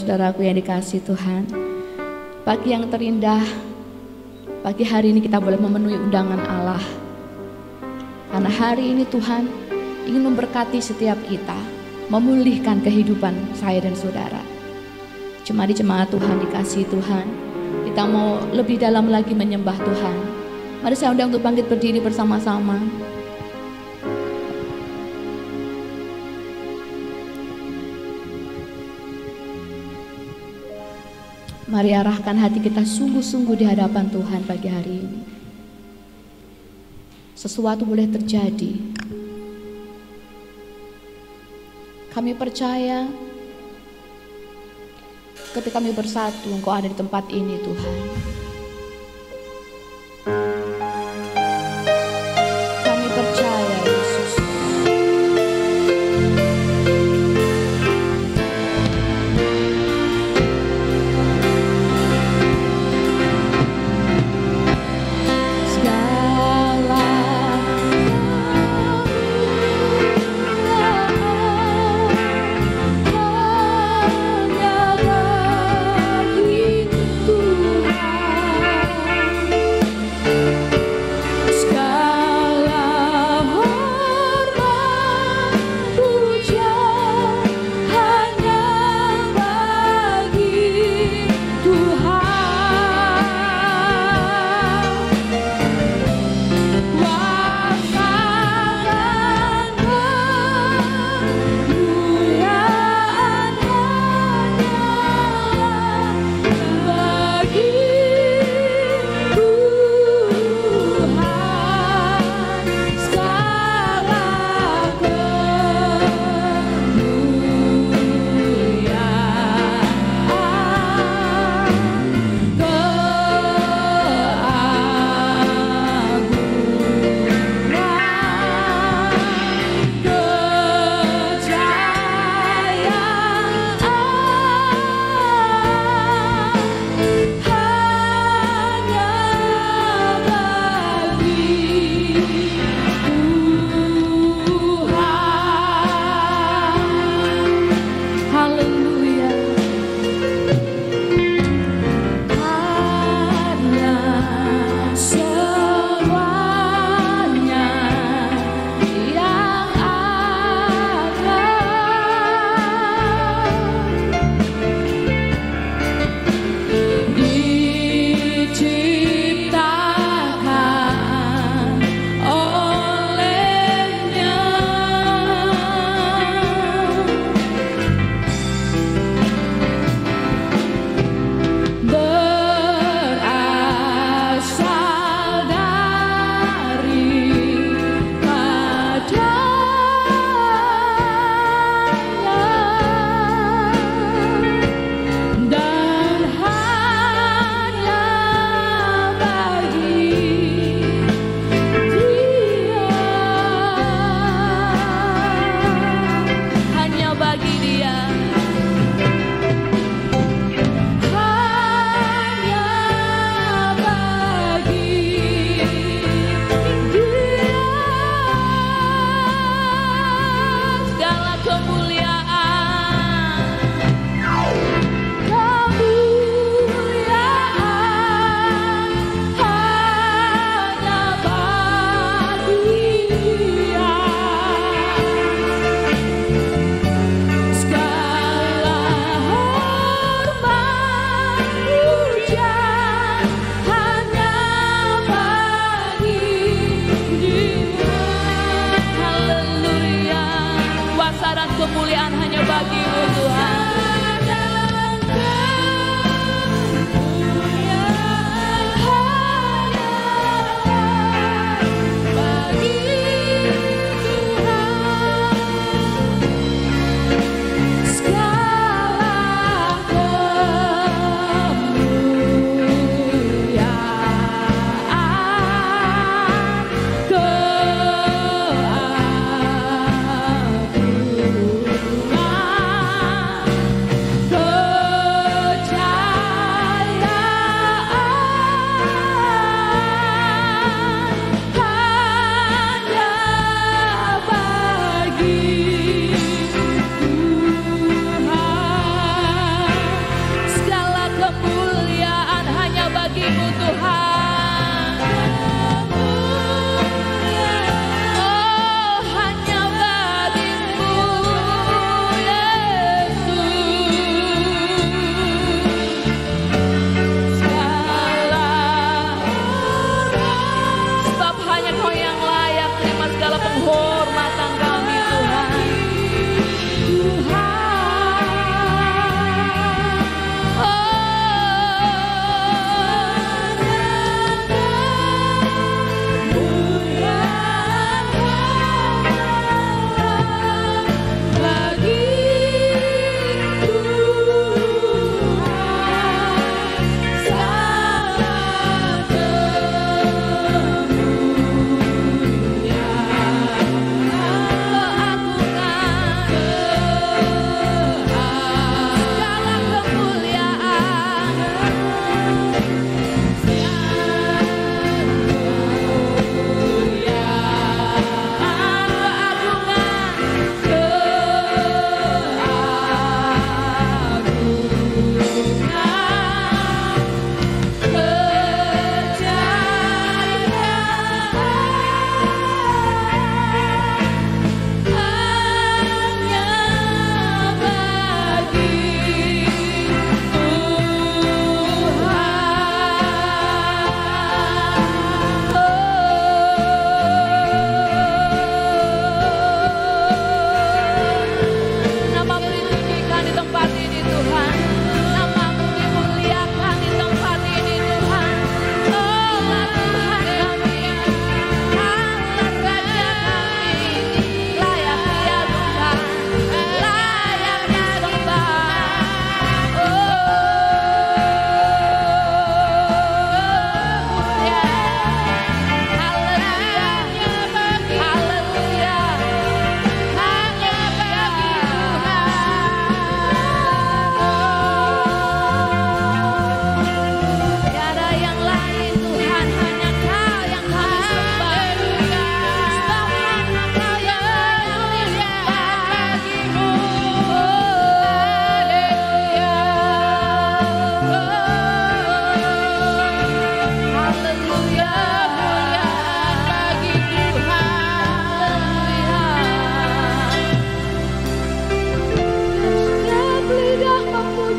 saudaraku yang dikasihi Tuhan, pagi yang terindah, pagi hari ini kita boleh memenuhi undangan Allah. Karena hari ini Tuhan ingin memberkati setiap kita, memulihkan kehidupan saya dan saudara. Jemaat Tuhan dikasihi Tuhan, kita mau lebih dalam lagi menyembah Tuhan. Mari saya undang untuk bangkit berdiri bersama-sama. Mari arahkan hati kita sungguh-sungguh di hadapan Tuhan pagi hari ini. Sesuatu boleh terjadi. Kami percaya ketika kami bersatu, Engkau ada di tempat ini Tuhan. Kami percaya Yesus. Tuhan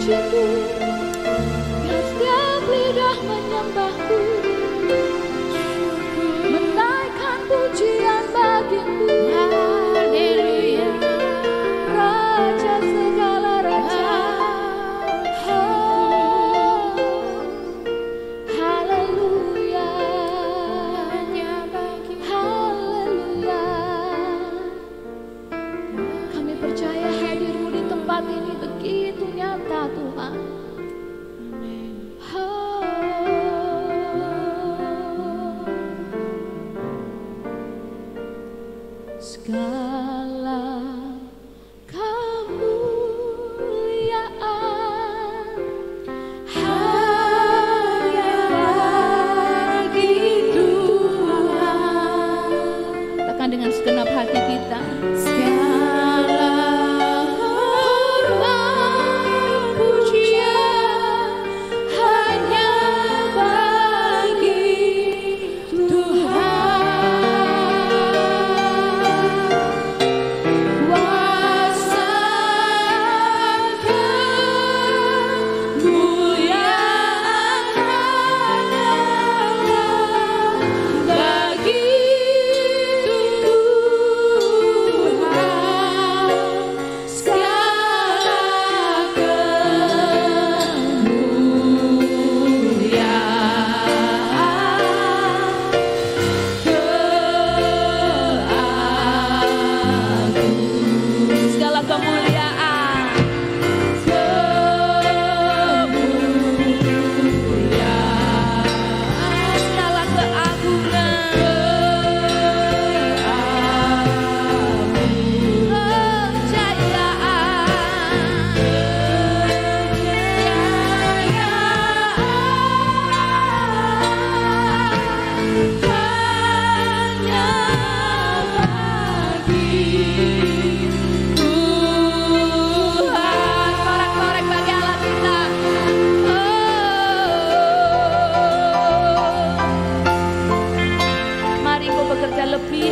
memujimu, biar setiap lidah menyembahku, menaikkan pujian bagimu. Haleluya, Raja segala raja. Haleluya, haleluya. Kami percaya hadir-Mu di tempat ini begitu nyata, Tuhan. Segala kemuliaan hanya bagi Tuhan. Katakan dengan segenap hati kita. Segala hormat pujian hanya bagi Tuhan. Kuasa kemuliaan hanya bagi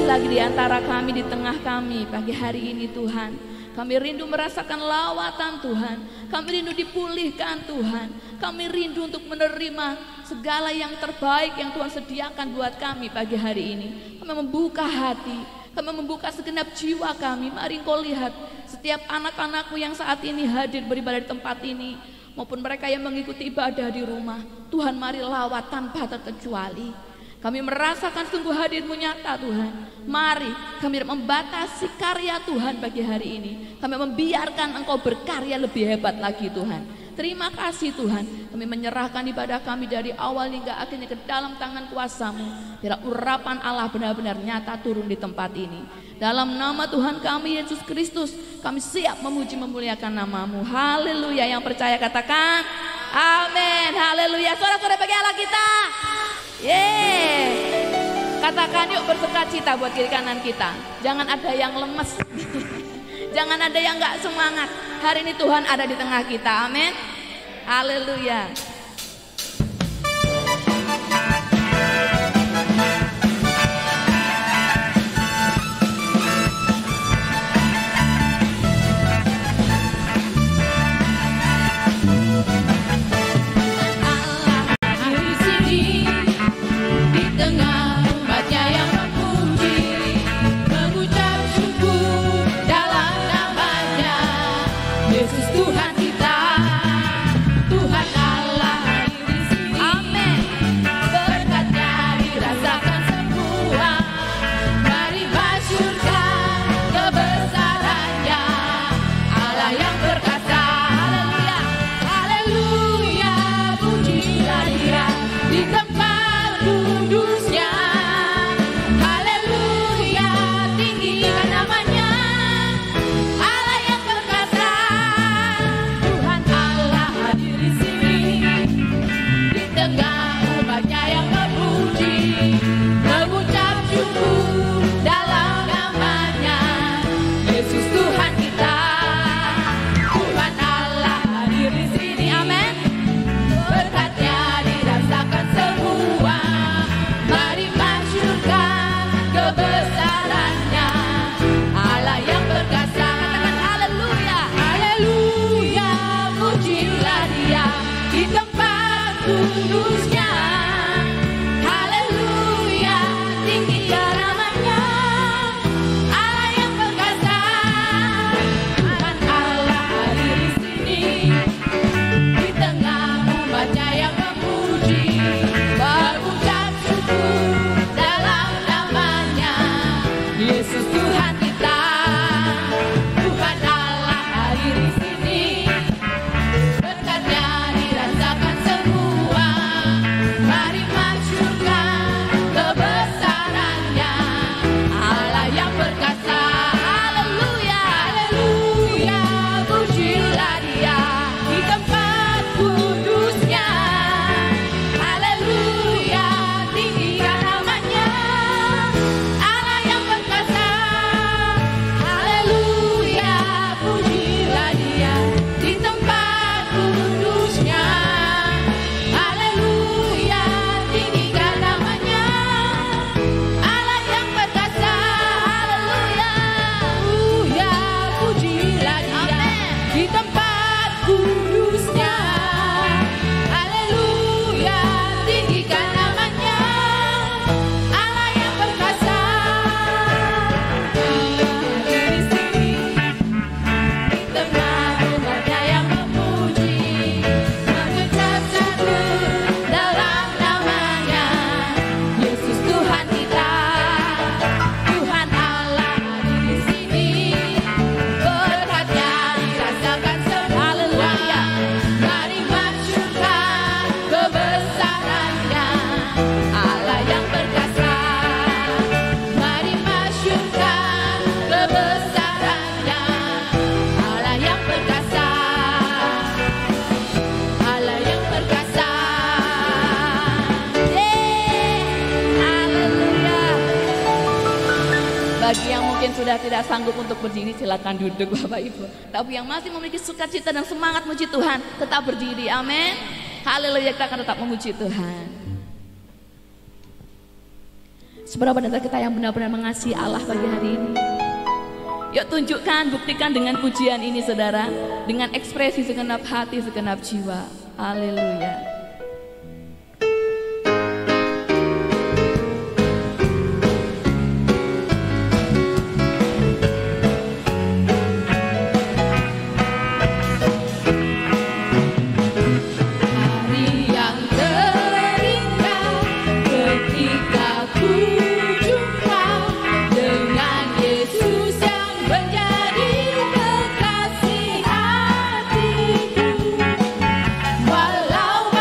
lagi di antara kami, di tengah kami pagi hari ini Tuhan. Kami rindu merasakan lawatan Tuhan. Kami rindu dipulihkan Tuhan. Kami rindu untuk menerima segala yang terbaik yang Tuhan sediakan buat kami pagi hari ini. Kami membuka hati, kami membuka segenap jiwa kami. Mari Engkau lihat setiap anak-anakmu yang saat ini hadir beribadah di tempat ini, maupun mereka yang mengikuti ibadah di rumah. Tuhan, mari lawat tanpa terkecuali. Kami merasakan sungguh hadir-Mu nyata Tuhan. Mari kami membatasi karya Tuhan pagi hari ini. Kami membiarkan Engkau berkarya lebih hebat lagi Tuhan. Terima kasih Tuhan. Kami menyerahkan ibadah kami dari awal hingga akhirnya ke dalam tangan kuasa-Mu. Biar urapan Allah benar-benar nyata turun di tempat ini. Dalam nama Tuhan kami Yesus Kristus, kami siap memuji memuliakan nama-Mu. Haleluya. Yang percaya katakan amin. Haleluya. Sorak-sorai bagi Allah kita. Katakan yuk bersukacita buat kiri kanan kita. Jangan ada yang lemes. Jangan ada yang gak semangat. Hari ini Tuhan ada di tengah kita. Amin. Haleluya. Yesus Tuhan kita, Tuhan Allah. di tempat kudusnya. Haleluya, tinggi namanya, Allah yang perkasa. Tuhan Allah hadir di sini, di tengah umatnya yang memuji, berucap syukur dalam namanya. Yesus Tuhan kita, Tuhan Allah hadir di sini, berkatnya dirasakan semua. Mari masyurkan kebesarannya, Allah yang perkasa. Haleluya, haleluya, pujilah Dia di tempat kudusnya. Haleluya, tinggikan namanya, Allah yang perkasa. Haleluya, pujilah Dia di tempat kudusnya. Haleluya, tinggikan namanya, Allah yang perkasa. Haleluya, pujilah Dia di tempat kudusnya. Haleluya, tinggikan namanya, Allah yang perkasa. Di sini, di tengah umatnya yang memuji, mengucap syukur dalam namanya. Yesus Tuhan kita, Tuhan Allah hadir di sini, berkatnya dirasakan semua. Mari masyurkan kebesarannya, Allah yang perkasa. Mari masyurkan kebesarannya, Allah yang perkasa. Allah yang perkasa. Haleluya. Bagi yang mungkin sudah tidak sanggup untuk berdiri, silakan duduk Bapak Ibu. Tapi yang masih memiliki sukacita dan semangat memuji Tuhan, tetap berdiri. Amin. Haleluya, kita akan tetap memuji Tuhan. Seberapa banyak kita yang benar-benar mengasihi Allah pagi hari ini? Yuk tunjukkan, buktikan dengan pujian ini saudara, dengan ekspresi segenap hati, segenap jiwa. Haleluya. Hari yang terindah ketika ku jumpa dengan Yesus yang menjadi kekasih hatiku. Walau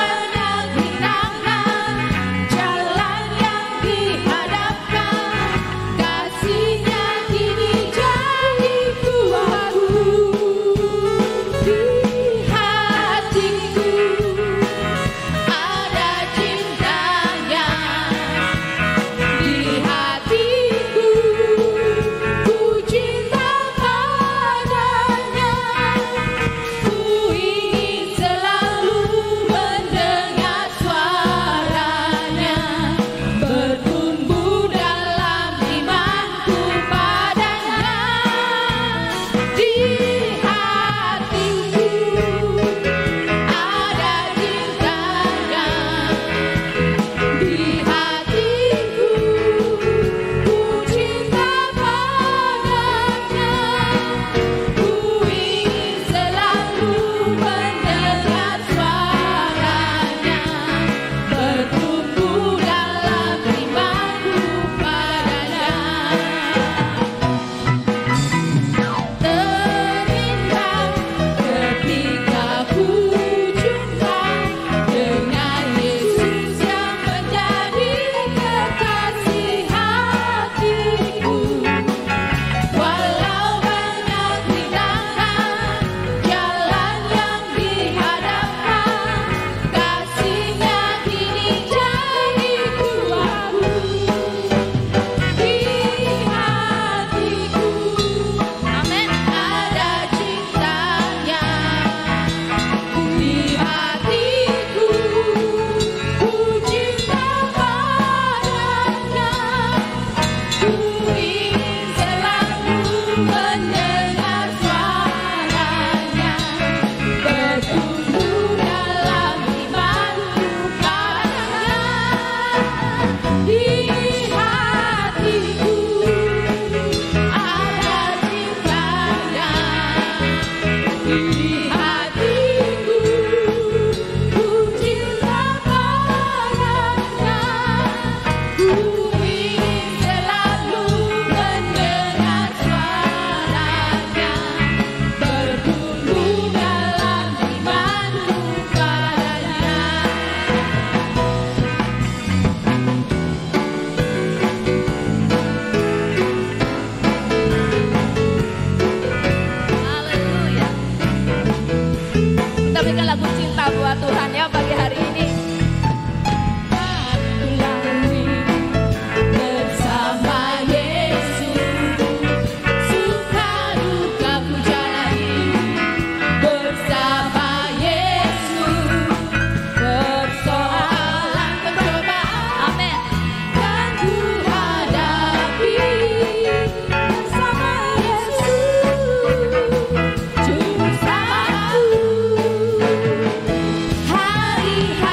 sukacita buat Tuhan ya pagi hari ini. Bersama Yesus, suka duka ku jalani. Bersama Yesus, persoalan pencobaan, amin, kan ku hadapi. Bersama Yesus, juru selamatku. Hari-hari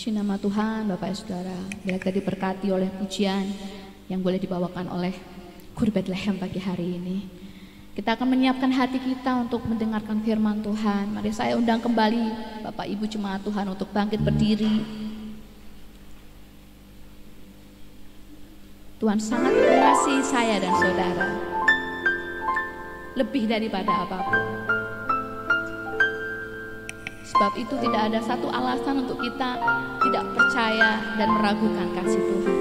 Puji nama Tuhan Bapak Saudara. Bila tadi diberkati oleh pujian yang boleh dibawakan oleh Kur Bethlehem pagi hari ini. Kita akan menyiapkan hati kita untuk mendengarkan firman Tuhan. Mari saya undang kembali Bapak Ibu Jemaat Tuhan untuk bangkit berdiri. Tuhan sangat mengasihi saya dan saudara. Lebih daripada apapun. Sebab itu tidak ada satu alasan untuk kita tidak percaya dan meragukan kasih Tuhan.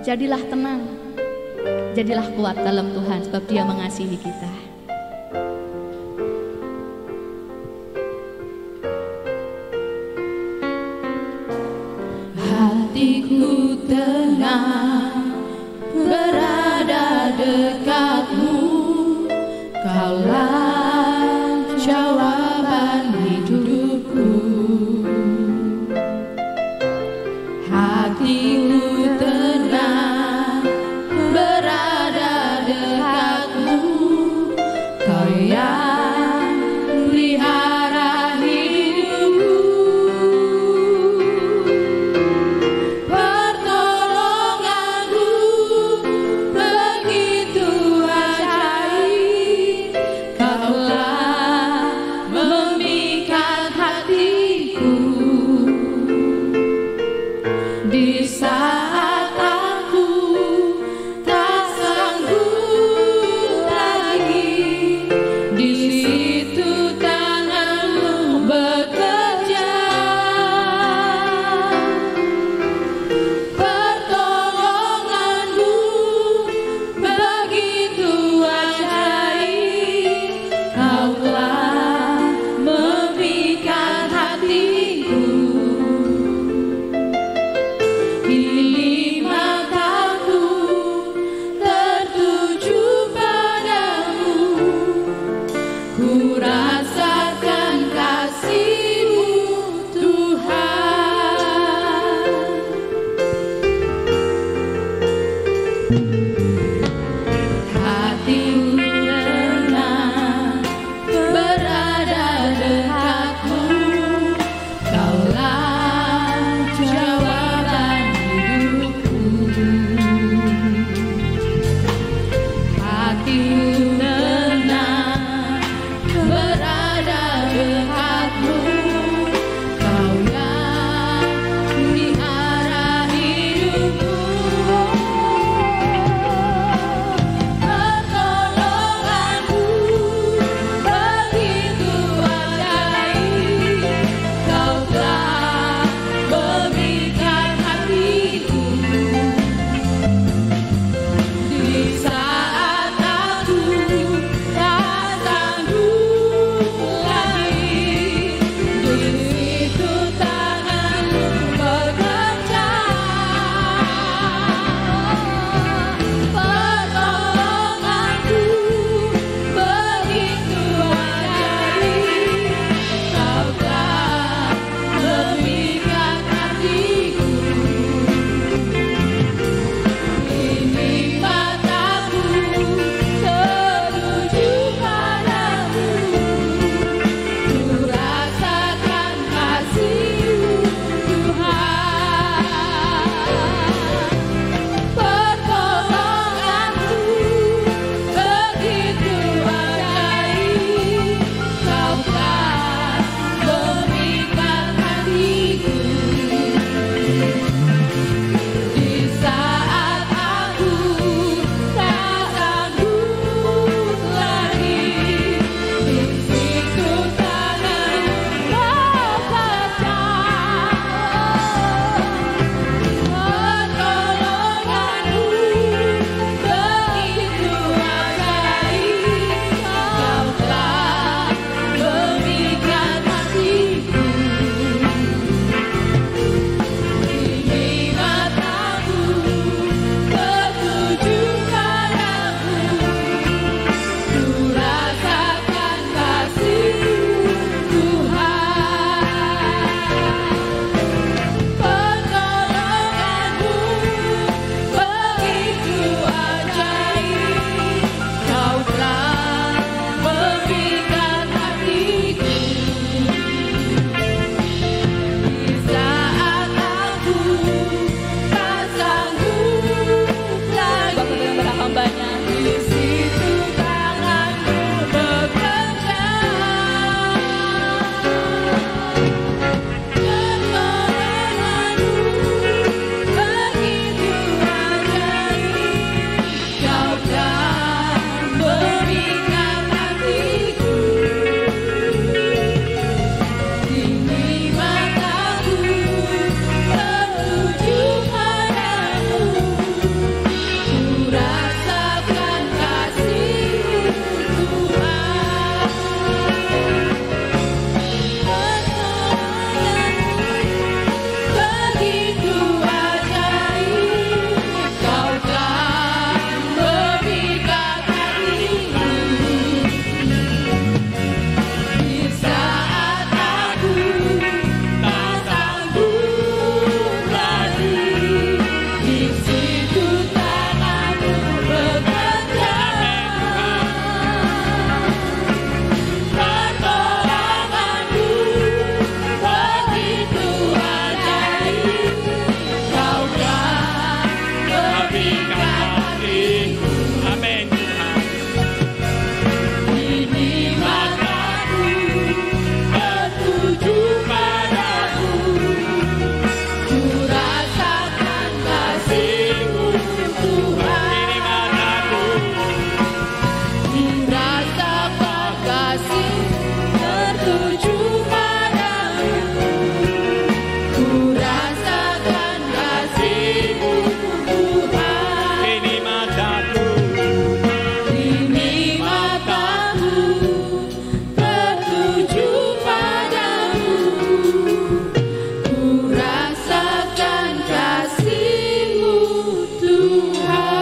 Jadilah tenang, jadilah kuat dalam Tuhan sebab Dia mengasihi kita. Hatiku tenang berada dekatmu, Kaulah jawaban hidupku. Hatiku tenang berada dekatmu, tertuju padamu, ku rasakan kasih-Mu Tuhan. Ini mataku tertuju padamu, ku rasakan kasih-Mu Tuhan.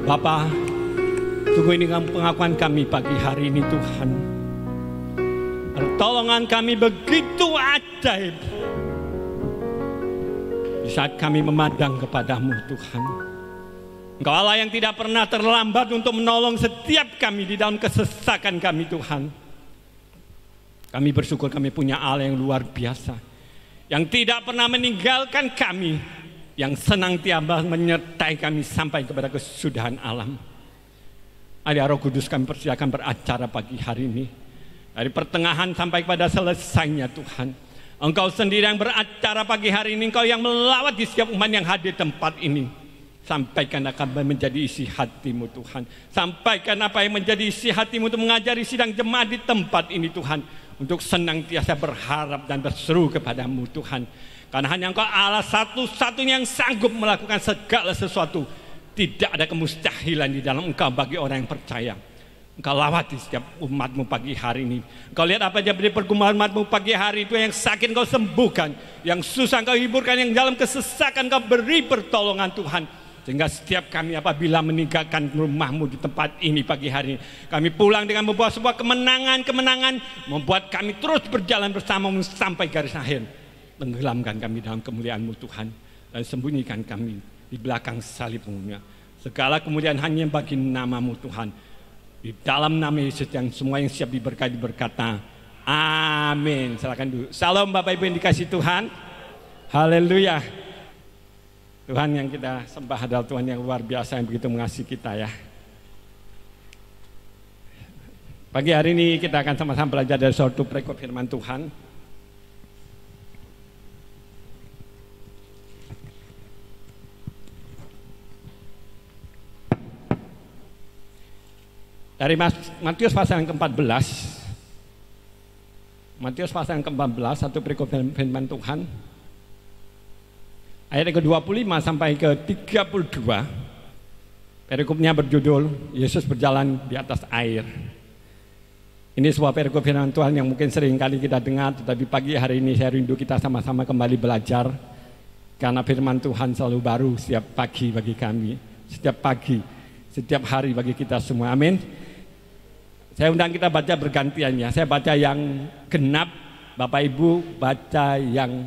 Bapa, tunggu ini pengakuan kami pagi hari ini Tuhan. Pertolongan kami begitu ajaib di saat kami memandang kepadamu Tuhan. Engkau Allah yang tidak pernah terlambat untuk menolong setiap kami di dalam kesesakan kami Tuhan. Kami bersyukur kami punya Allah yang luar biasa, yang tidak pernah meninggalkan kami, yang senang tiaba menyertai kami sampai kepada kesudahan alam. Ada Roh Kudus, kami persilakan beracara pagi hari ini. Dari pertengahan sampai kepada selesainya Tuhan. Engkau sendiri yang beracara pagi hari ini. Engkau yang melawat di setiap umat yang hadir di tempat ini. Sampaikan apa yang menjadi isi hati-Mu Tuhan. Sampaikan apa yang menjadi isi hati-Mu untuk mengajari sidang jemaat di tempat ini Tuhan. Untuk senantiasa berharap dan berseru kepadamu Tuhan. Karena hanya Engkau Allah satu-satunya yang sanggup melakukan segala sesuatu. Tidak ada kemustahilan di dalam Engkau bagi orang yang percaya. Engkau lawati setiap umat-Mu pagi hari ini. Engkau lihat apa yang menjadi pergumulan umat-Mu pagi hari itu. Yang sakit Engkau sembuhkan, yang susah Engkau hiburkan, yang dalam kesesakan Engkau beri pertolongan Tuhan. Sehingga setiap kami apabila meninggalkan rumah-Mu di tempat ini pagi hari ini, kami pulang dengan membawa sebuah kemenangan-kemenangan, membuat kami terus berjalan bersama-Mu sampai garis akhir. Tenggelamkan kami dalam kemuliaan-Mu Tuhan, dan sembunyikan kami di belakang salib-Mu. Segala kemuliaan hanya bagi nama-Mu Tuhan. Di dalam nama Yesus yang semua yang siap diberkati berkata amin. Silakan dulu. Salam Bapak Ibu yang dikasih Tuhan. Haleluya. Tuhan yang kita sembah adalah Tuhan yang luar biasa, yang begitu mengasihi kita ya. Pagi hari ini kita akan sama-sama belajar dari suatu perikop firman Tuhan. Dari Matius pasal yang ke-14. Matius pasal yang ke-14, satu perikop firman Tuhan. Ayat yang ke-25 sampai ke-32. Perikopnya berjudul Yesus berjalan di atas air. Ini sebuah perikop firman Tuhan yang mungkin sering kali kita dengar, tetapi pagi hari ini saya rindu kita sama-sama kembali belajar. Karena firman Tuhan selalu baru setiap pagi bagi kami, setiap pagi, setiap hari bagi kita semua. Amin. Saya undang kita baca bergantian ya. Saya baca yang genap, Bapak Ibu baca yang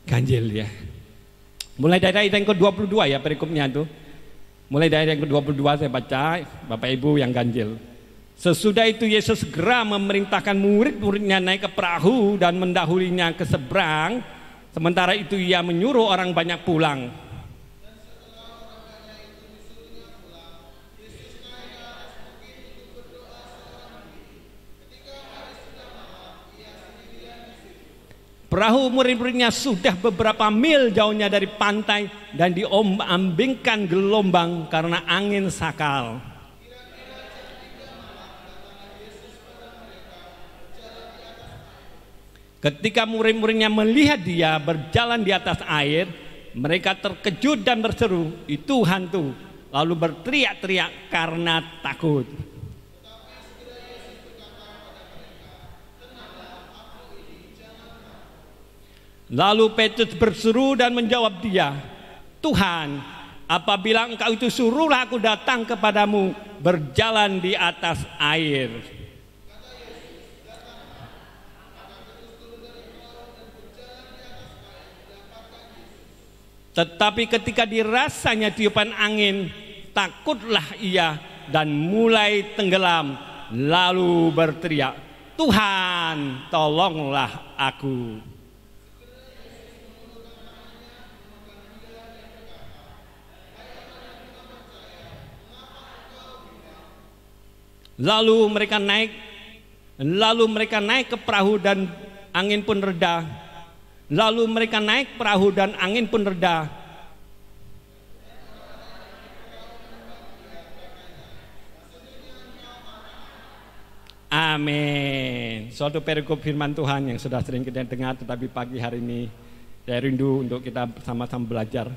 ganjil ya. Mulai dari ayat yang ke-22 ya perikopnya itu. Mulai dari ayat yang ke-22 saya baca, Bapak Ibu yang ganjil. Sesudah itu Yesus segera memerintahkan murid-muridnya naik ke perahu dan mendahulinya ke seberang. Sementara itu ia menyuruh orang banyak pulang. Perahu murid-muridnya sudah beberapa mil jauhnya dari pantai dan diombang-ambingkan gelombang karena angin sakal. Ketika murid-muridnya melihat dia berjalan di atas air, mereka terkejut dan berseru, "Itu hantu!" Lalu berteriak-teriak karena takut. Lalu Petrus berseru dan menjawab dia, "Tuhan, apabila Engkau itu suruhlah aku datang kepadamu berjalan di atas air." Tetapi ketika dirasanya tiupan angin, takutlah ia dan mulai tenggelam, lalu berteriak, "Tuhan, tolonglah aku." Lalu mereka naik ke perahu dan angin pun reda. Lalu mereka naik perahu dan angin pun reda. Amin. Suatu perikop firman Tuhan yang sudah sering kita dengar, tetapi pagi hari ini saya rindu untuk kita bersama-sama belajar.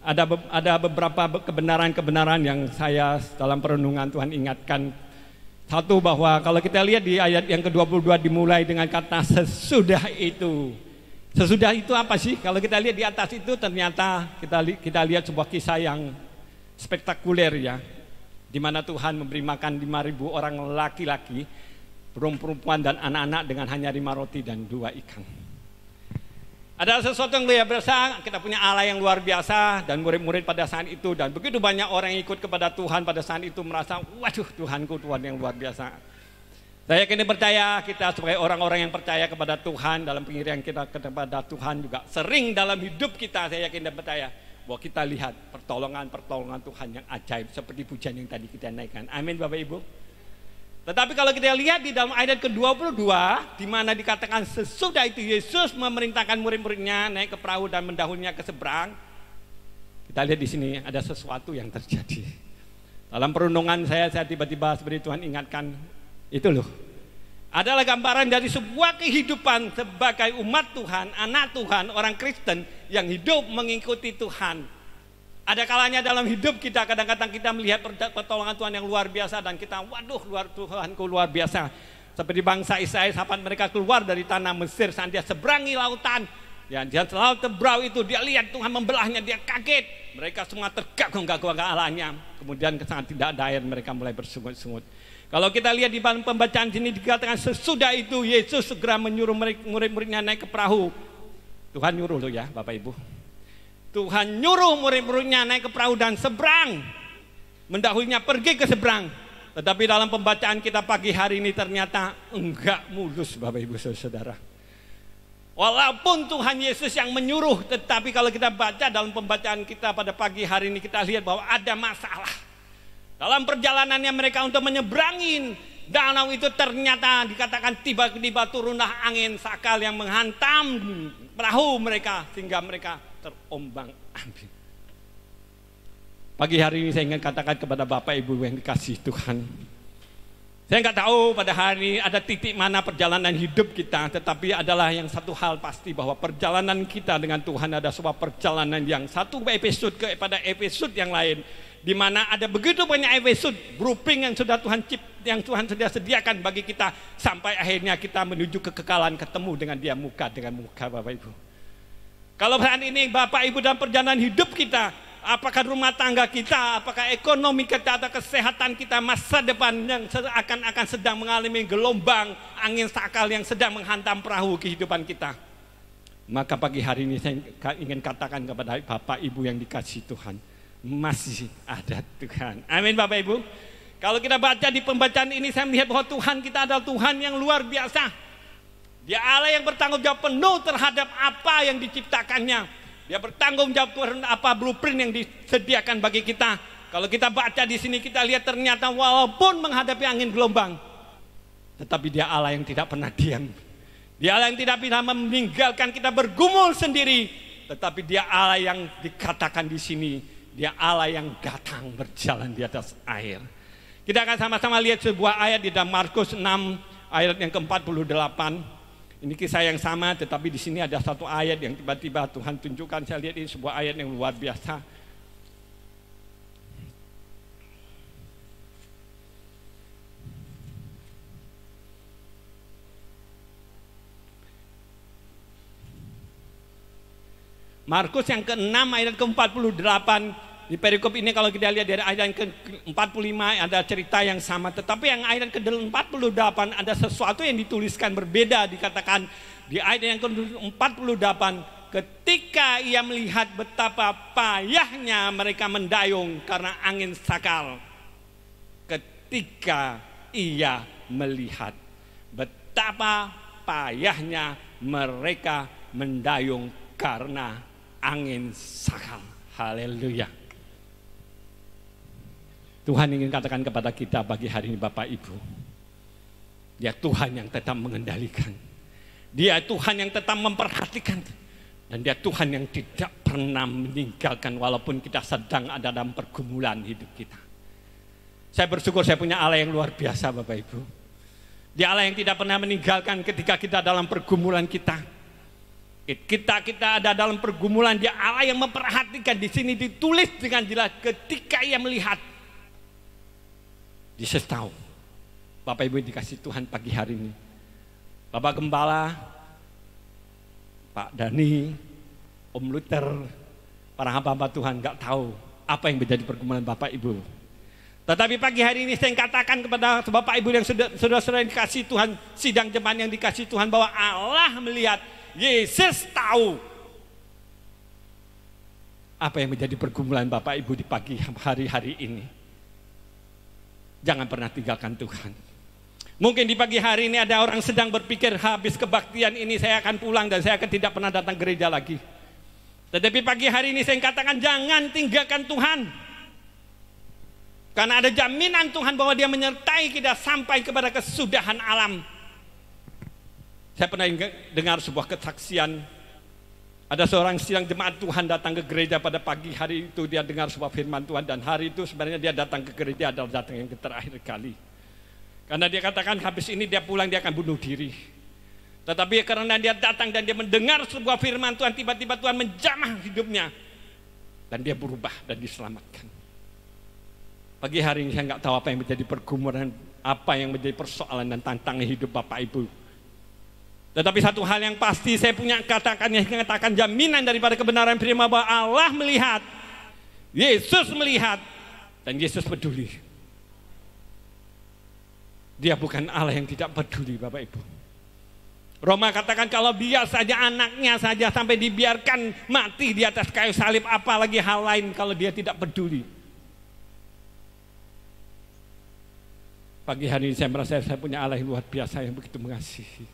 Ada beberapa kebenaran-kebenaran yang saya dalam perenungan Tuhan ingatkan. Satu, bahwa kalau kita lihat di ayat yang ke-22 dimulai dengan kata sesudah itu. Sesudah itu apa sih? Kalau kita lihat di atas itu ternyata kita lihat sebuah kisah yang spektakuler ya, di mana Tuhan memberi makan 5.000 orang laki-laki, perempuan dan anak-anak dengan hanya 5 roti dan 2 ikan. Ada sesuatu yang luar biasa, kita punya Allah yang luar biasa, dan murid-murid pada saat itu, dan begitu banyak orang yang ikut kepada Tuhan pada saat itu merasa, waduh Tuhanku, Tuhan yang luar biasa. Saya kini percaya kita sebagai orang-orang yang percaya kepada Tuhan, dalam pengirian kita kepada Tuhan juga sering dalam hidup kita, saya yakin dan percaya bahwa kita lihat pertolongan Tuhan yang ajaib seperti pujian yang tadi kita naikkan. Amin Bapak Ibu. Tetapi kalau kita lihat di dalam ayat ke-22 di mana dikatakan sesudah itu Yesus memerintahkan murid-muridnya naik ke perahu dan mendahulunya ke seberang. Kita lihat di sini ada sesuatu yang terjadi. Dalam perenungan saya tiba-tiba seperti Tuhan ingatkan, itu loh, adalah gambaran dari sebuah kehidupan sebagai umat Tuhan, anak Tuhan, orang Kristen yang hidup mengikuti Tuhan. Ada kalanya dalam hidup kita, kadang-kadang kita melihat pertolongan Tuhan yang luar biasa dan kita, waduh Tuhanku luar biasa. Seperti bangsa Israel saat mereka keluar dari tanah Mesir, saat dia seberangi lautan, ya, dia selalu terberau itu, dia lihat Tuhan membelahnya, dia kaget. Mereka semua tergagap-gagap ke Allahnya. Kemudian saat tidak ada air, mereka mulai bersungut-sungut. Kalau kita lihat di pembacaan sini dikatakan sesudah itu Yesus segera menyuruh murid-muridnya naik ke perahu. Tuhan nyuruh loh ya Bapak Ibu. Tuhan nyuruh murid-muridnya naik ke perahu dan seberang. Mendahulunya pergi ke seberang. Tetapi dalam pembacaan kita pagi hari ini ternyata enggak mulus Bapak Ibu Saudara. Walaupun Tuhan Yesus yang menyuruh, tetapi kalau kita baca dalam pembacaan kita pada pagi hari ini kita lihat bahwa ada masalah. Dalam perjalanannya mereka untuk menyeberangi danau itu ternyata dikatakan tiba-tiba turunlah angin sakal yang menghantam perahu mereka sehingga mereka terombang-ambing. Pagi hari ini saya ingin katakan kepada Bapak Ibu yang dikasihi Tuhan. Saya nggak tahu pada hari ini ada titik mana perjalanan hidup kita, tetapi adalah yang satu hal pasti bahwa perjalanan kita dengan Tuhan ada sebuah perjalanan yang satu episode kepada episode yang lain. Di mana ada begitu banyak episode blueprint yang sudah Tuhan sudah sediakan bagi kita sampai akhirnya kita menuju kekekalan ketemu dengan Dia muka dengan muka Bapak Ibu. Kalau saat ini Bapak Ibu dalam perjalanan hidup kita, apakah rumah tangga kita, apakah ekonomi kita atau kesehatan kita, masa depan yang akan sedang mengalami gelombang angin sakal yang sedang menghantam perahu kehidupan kita, maka pagi hari ini saya ingin katakan kepada Bapak Ibu yang dikasihi Tuhan, masih ada Tuhan. Amin Bapak Ibu. Kalau kita baca di pembacaan ini saya melihat bahwa Tuhan kita adalah Tuhan yang luar biasa. Dia Allah yang bertanggung jawab penuh terhadap apa yang diciptakannya. Dia bertanggung jawab terhadap apa blueprint yang disediakan bagi kita. Kalau kita baca di sini kita lihat ternyata walaupun menghadapi angin gelombang, tetapi Dia Allah yang tidak pernah diam. Dia Allah yang tidak bisa meninggalkan kita bergumul sendiri, tetapi Dia Allah yang dikatakan di sini, Dia Allah yang datang berjalan di atas air. Kita akan sama-sama lihat sebuah ayat di dalam Markus 6 ayat yang ke-48. Ini kisah yang sama, tetapi di sini ada satu ayat yang tiba-tiba Tuhan tunjukkan. Saya lihat ini sebuah ayat yang luar biasa. Markus yang ke-6 ayat ke-48. Di perikop ini kalau kita lihat dari ayat yang ke-45 ada cerita yang sama. Tetapi yang ayat ke-48 ada sesuatu yang dituliskan berbeda. Dikatakan di ayat yang ke-48, ketika ia melihat betapa payahnya mereka mendayung karena angin sakal. Ketika ia melihat betapa payahnya mereka mendayung karena angin sakal. Haleluya. Tuhan ingin katakan kepada kita pagi hari ini Bapak Ibu, Dia Tuhan yang tetap mengendalikan, Dia Tuhan yang tetap memperhatikan, dan Dia Tuhan yang tidak pernah meninggalkan walaupun kita sedang ada dalam pergumulan hidup kita. Saya bersyukur saya punya Allah yang luar biasa Bapak Ibu. Dia Allah yang tidak pernah meninggalkan ketika kita dalam pergumulan kita. Kita ada dalam pergumulan, Dia Allah yang memperhatikan. Di sini ditulis dengan jelas ketika Ia melihat. Yesus tahu. Bapak Ibu dikasih Tuhan pagi hari ini. Bapak Gembala, Pak Dani, Om Luther, para hamba-hamba Tuhan nggak tahu apa yang menjadi pergumulan Bapak Ibu. Tetapi pagi hari ini saya katakan kepada Bapak Ibu yang saudara-saudara yang dikasih Tuhan, sidang jemaat yang dikasih Tuhan, bahwa Allah melihat, Yesus tahu apa yang menjadi pergumulan Bapak Ibu di pagi hari-hari ini. Jangan pernah tinggalkan Tuhan. Mungkin di pagi hari ini ada orang sedang berpikir, habis kebaktian ini saya akan pulang dan saya akan tidak pernah datang gereja lagi. Tetapi pagi hari ini saya katakan, jangan tinggalkan Tuhan. Karena ada jaminan Tuhan bahwa Dia menyertai kita sampai kepada kesudahan alam. Saya pernah dengar sebuah kesaksian. Ada seorang sidang jemaat Tuhan datang ke gereja pada pagi hari itu. Dia dengar sebuah firman Tuhan, dan hari itu sebenarnya dia datang ke gereja adalah datang yang terakhir kali. Karena dia katakan habis ini dia pulang dia akan bunuh diri. Tetapi karena dia datang dan dia mendengar sebuah firman Tuhan, tiba-tiba Tuhan menjamah hidupnya. Dan dia berubah dan diselamatkan. Pagi hari ini saya nggak tahu apa yang menjadi pergumulan, apa yang menjadi persoalan dan tantangan hidup Bapak Ibu. Tetapi satu hal yang pasti saya punya katakan jaminan daripada kebenaran firman bahwa Allah melihat, Yesus melihat, dan Yesus peduli. Dia bukan Allah yang tidak peduli, Bapak Ibu. Roma katakan kalau dia saja anaknya saja sampai dibiarkan mati di atas kayu salib, apalagi hal lain kalau dia tidak peduli. Pagi hari ini saya merasa saya punya Allah yang luar biasa yang begitu mengasihi.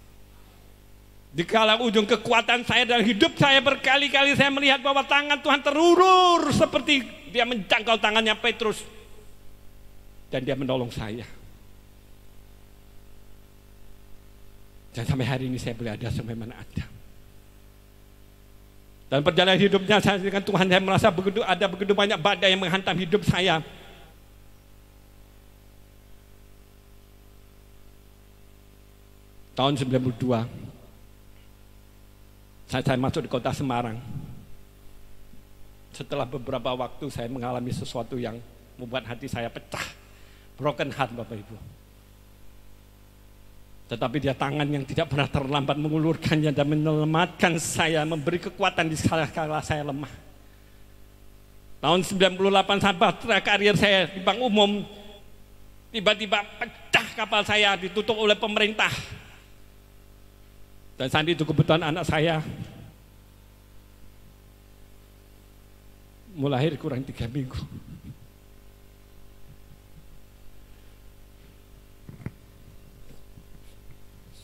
Di kala ujung kekuatan saya dalam hidup saya, berkali-kali saya melihat bahwa tangan Tuhan terulur seperti Dia menjangkau tangannya Petrus. Dan Dia menolong saya. Dan sampai hari ini saya boleh ada sebagaimana ada. Dan perjalanan hidupnya saya dengan Tuhan, saya merasa begitu banyak badai yang menghantam hidup saya. Tahun 92 saya masuk di kota Semarang. Setelah beberapa waktu saya mengalami sesuatu yang membuat hati saya pecah, broken heart, Bapak Ibu. Tetapi Dia tangan yang tidak pernah terlambat mengulurkannya dan menyelamatkan saya, memberi kekuatan di kala saya lemah. Tahun 98 sahabat karir saya di bank umum, tiba-tiba pecah kapal saya, ditutup oleh pemerintah. Dan saat itu kebetulan anak saya mau lahir kurang 3 minggu.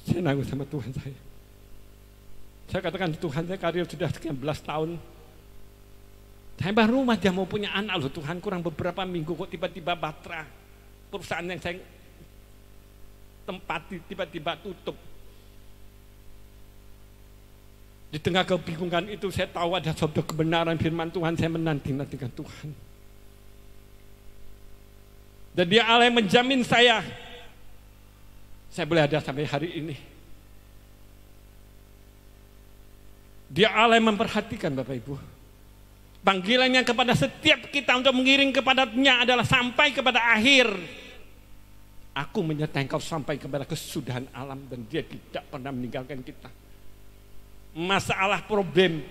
Saya nangis sama Tuhan saya. Saya katakan, Tuhan, saya karir sudah sekian belas tahun. Saya baru aja mau punya anak loh Tuhan, kurang beberapa minggu kok tiba-tiba Batra, perusahaan yang saya tempati tiba-tiba tutup. Di tengah kebingungan itu saya tahu ada suatu kebenaran firman Tuhan, saya menanti-nantikan Tuhan. Dan Dia Allah yang menjamin saya boleh ada sampai hari ini. Dia Allah yang memperhatikan, Bapak Ibu. Panggilannya kepada setiap kita untuk mengiring kepadanya adalah sampai kepada akhir. Aku menyertai engkau sampai kepada kesudahan alam, dan Dia tidak pernah meninggalkan kita. Masalah, problem,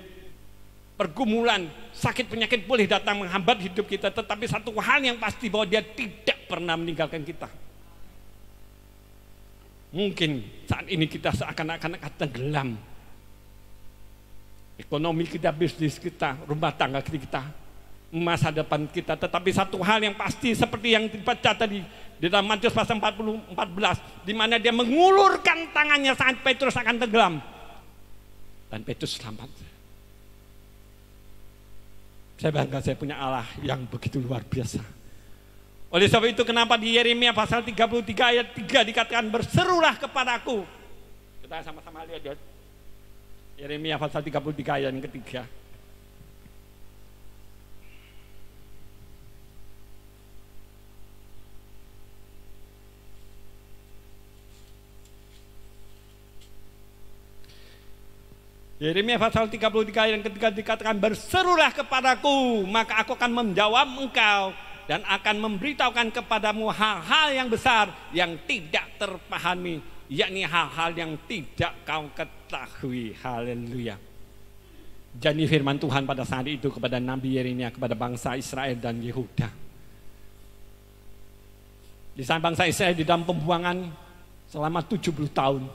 pergumulan, sakit penyakit boleh datang menghambat hidup kita, tetapi satu hal yang pasti bahwa Dia tidak pernah meninggalkan kita. Mungkin saat ini kita seakan-akan tenggelam. Ekonomi kita, bisnis kita, rumah tangga kita, masa depan kita, tetapi satu hal yang pasti seperti yang dibaca tadi di dalam Matius pasal 14, di mana Dia mengulurkan tangannya saat Petrus akan tenggelam. Dan Petrus selamat. Saya bangga saya punya Allah yang begitu luar biasa. Oleh sebab itu kenapa di Yeremia pasal 33 ayat 3 dikatakan, berserulah kepadaku. Kita sama-sama lihat Yeremia pasal 33 ayat yang ketiga. Yeremia pasal 33 yang ketiga dikatakan, berserulah kepadaku, maka aku akan menjawab engkau dan akan memberitahukan kepadamu hal-hal yang besar yang tidak terpahami, yakni hal-hal yang tidak kau ketahui. Haleluya. Jadi firman Tuhan pada saat itu kepada Nabi Yeremia, kepada bangsa Israel dan Yehuda. Di saat bangsa Israel di dalam pembuangan selama 70 tahun.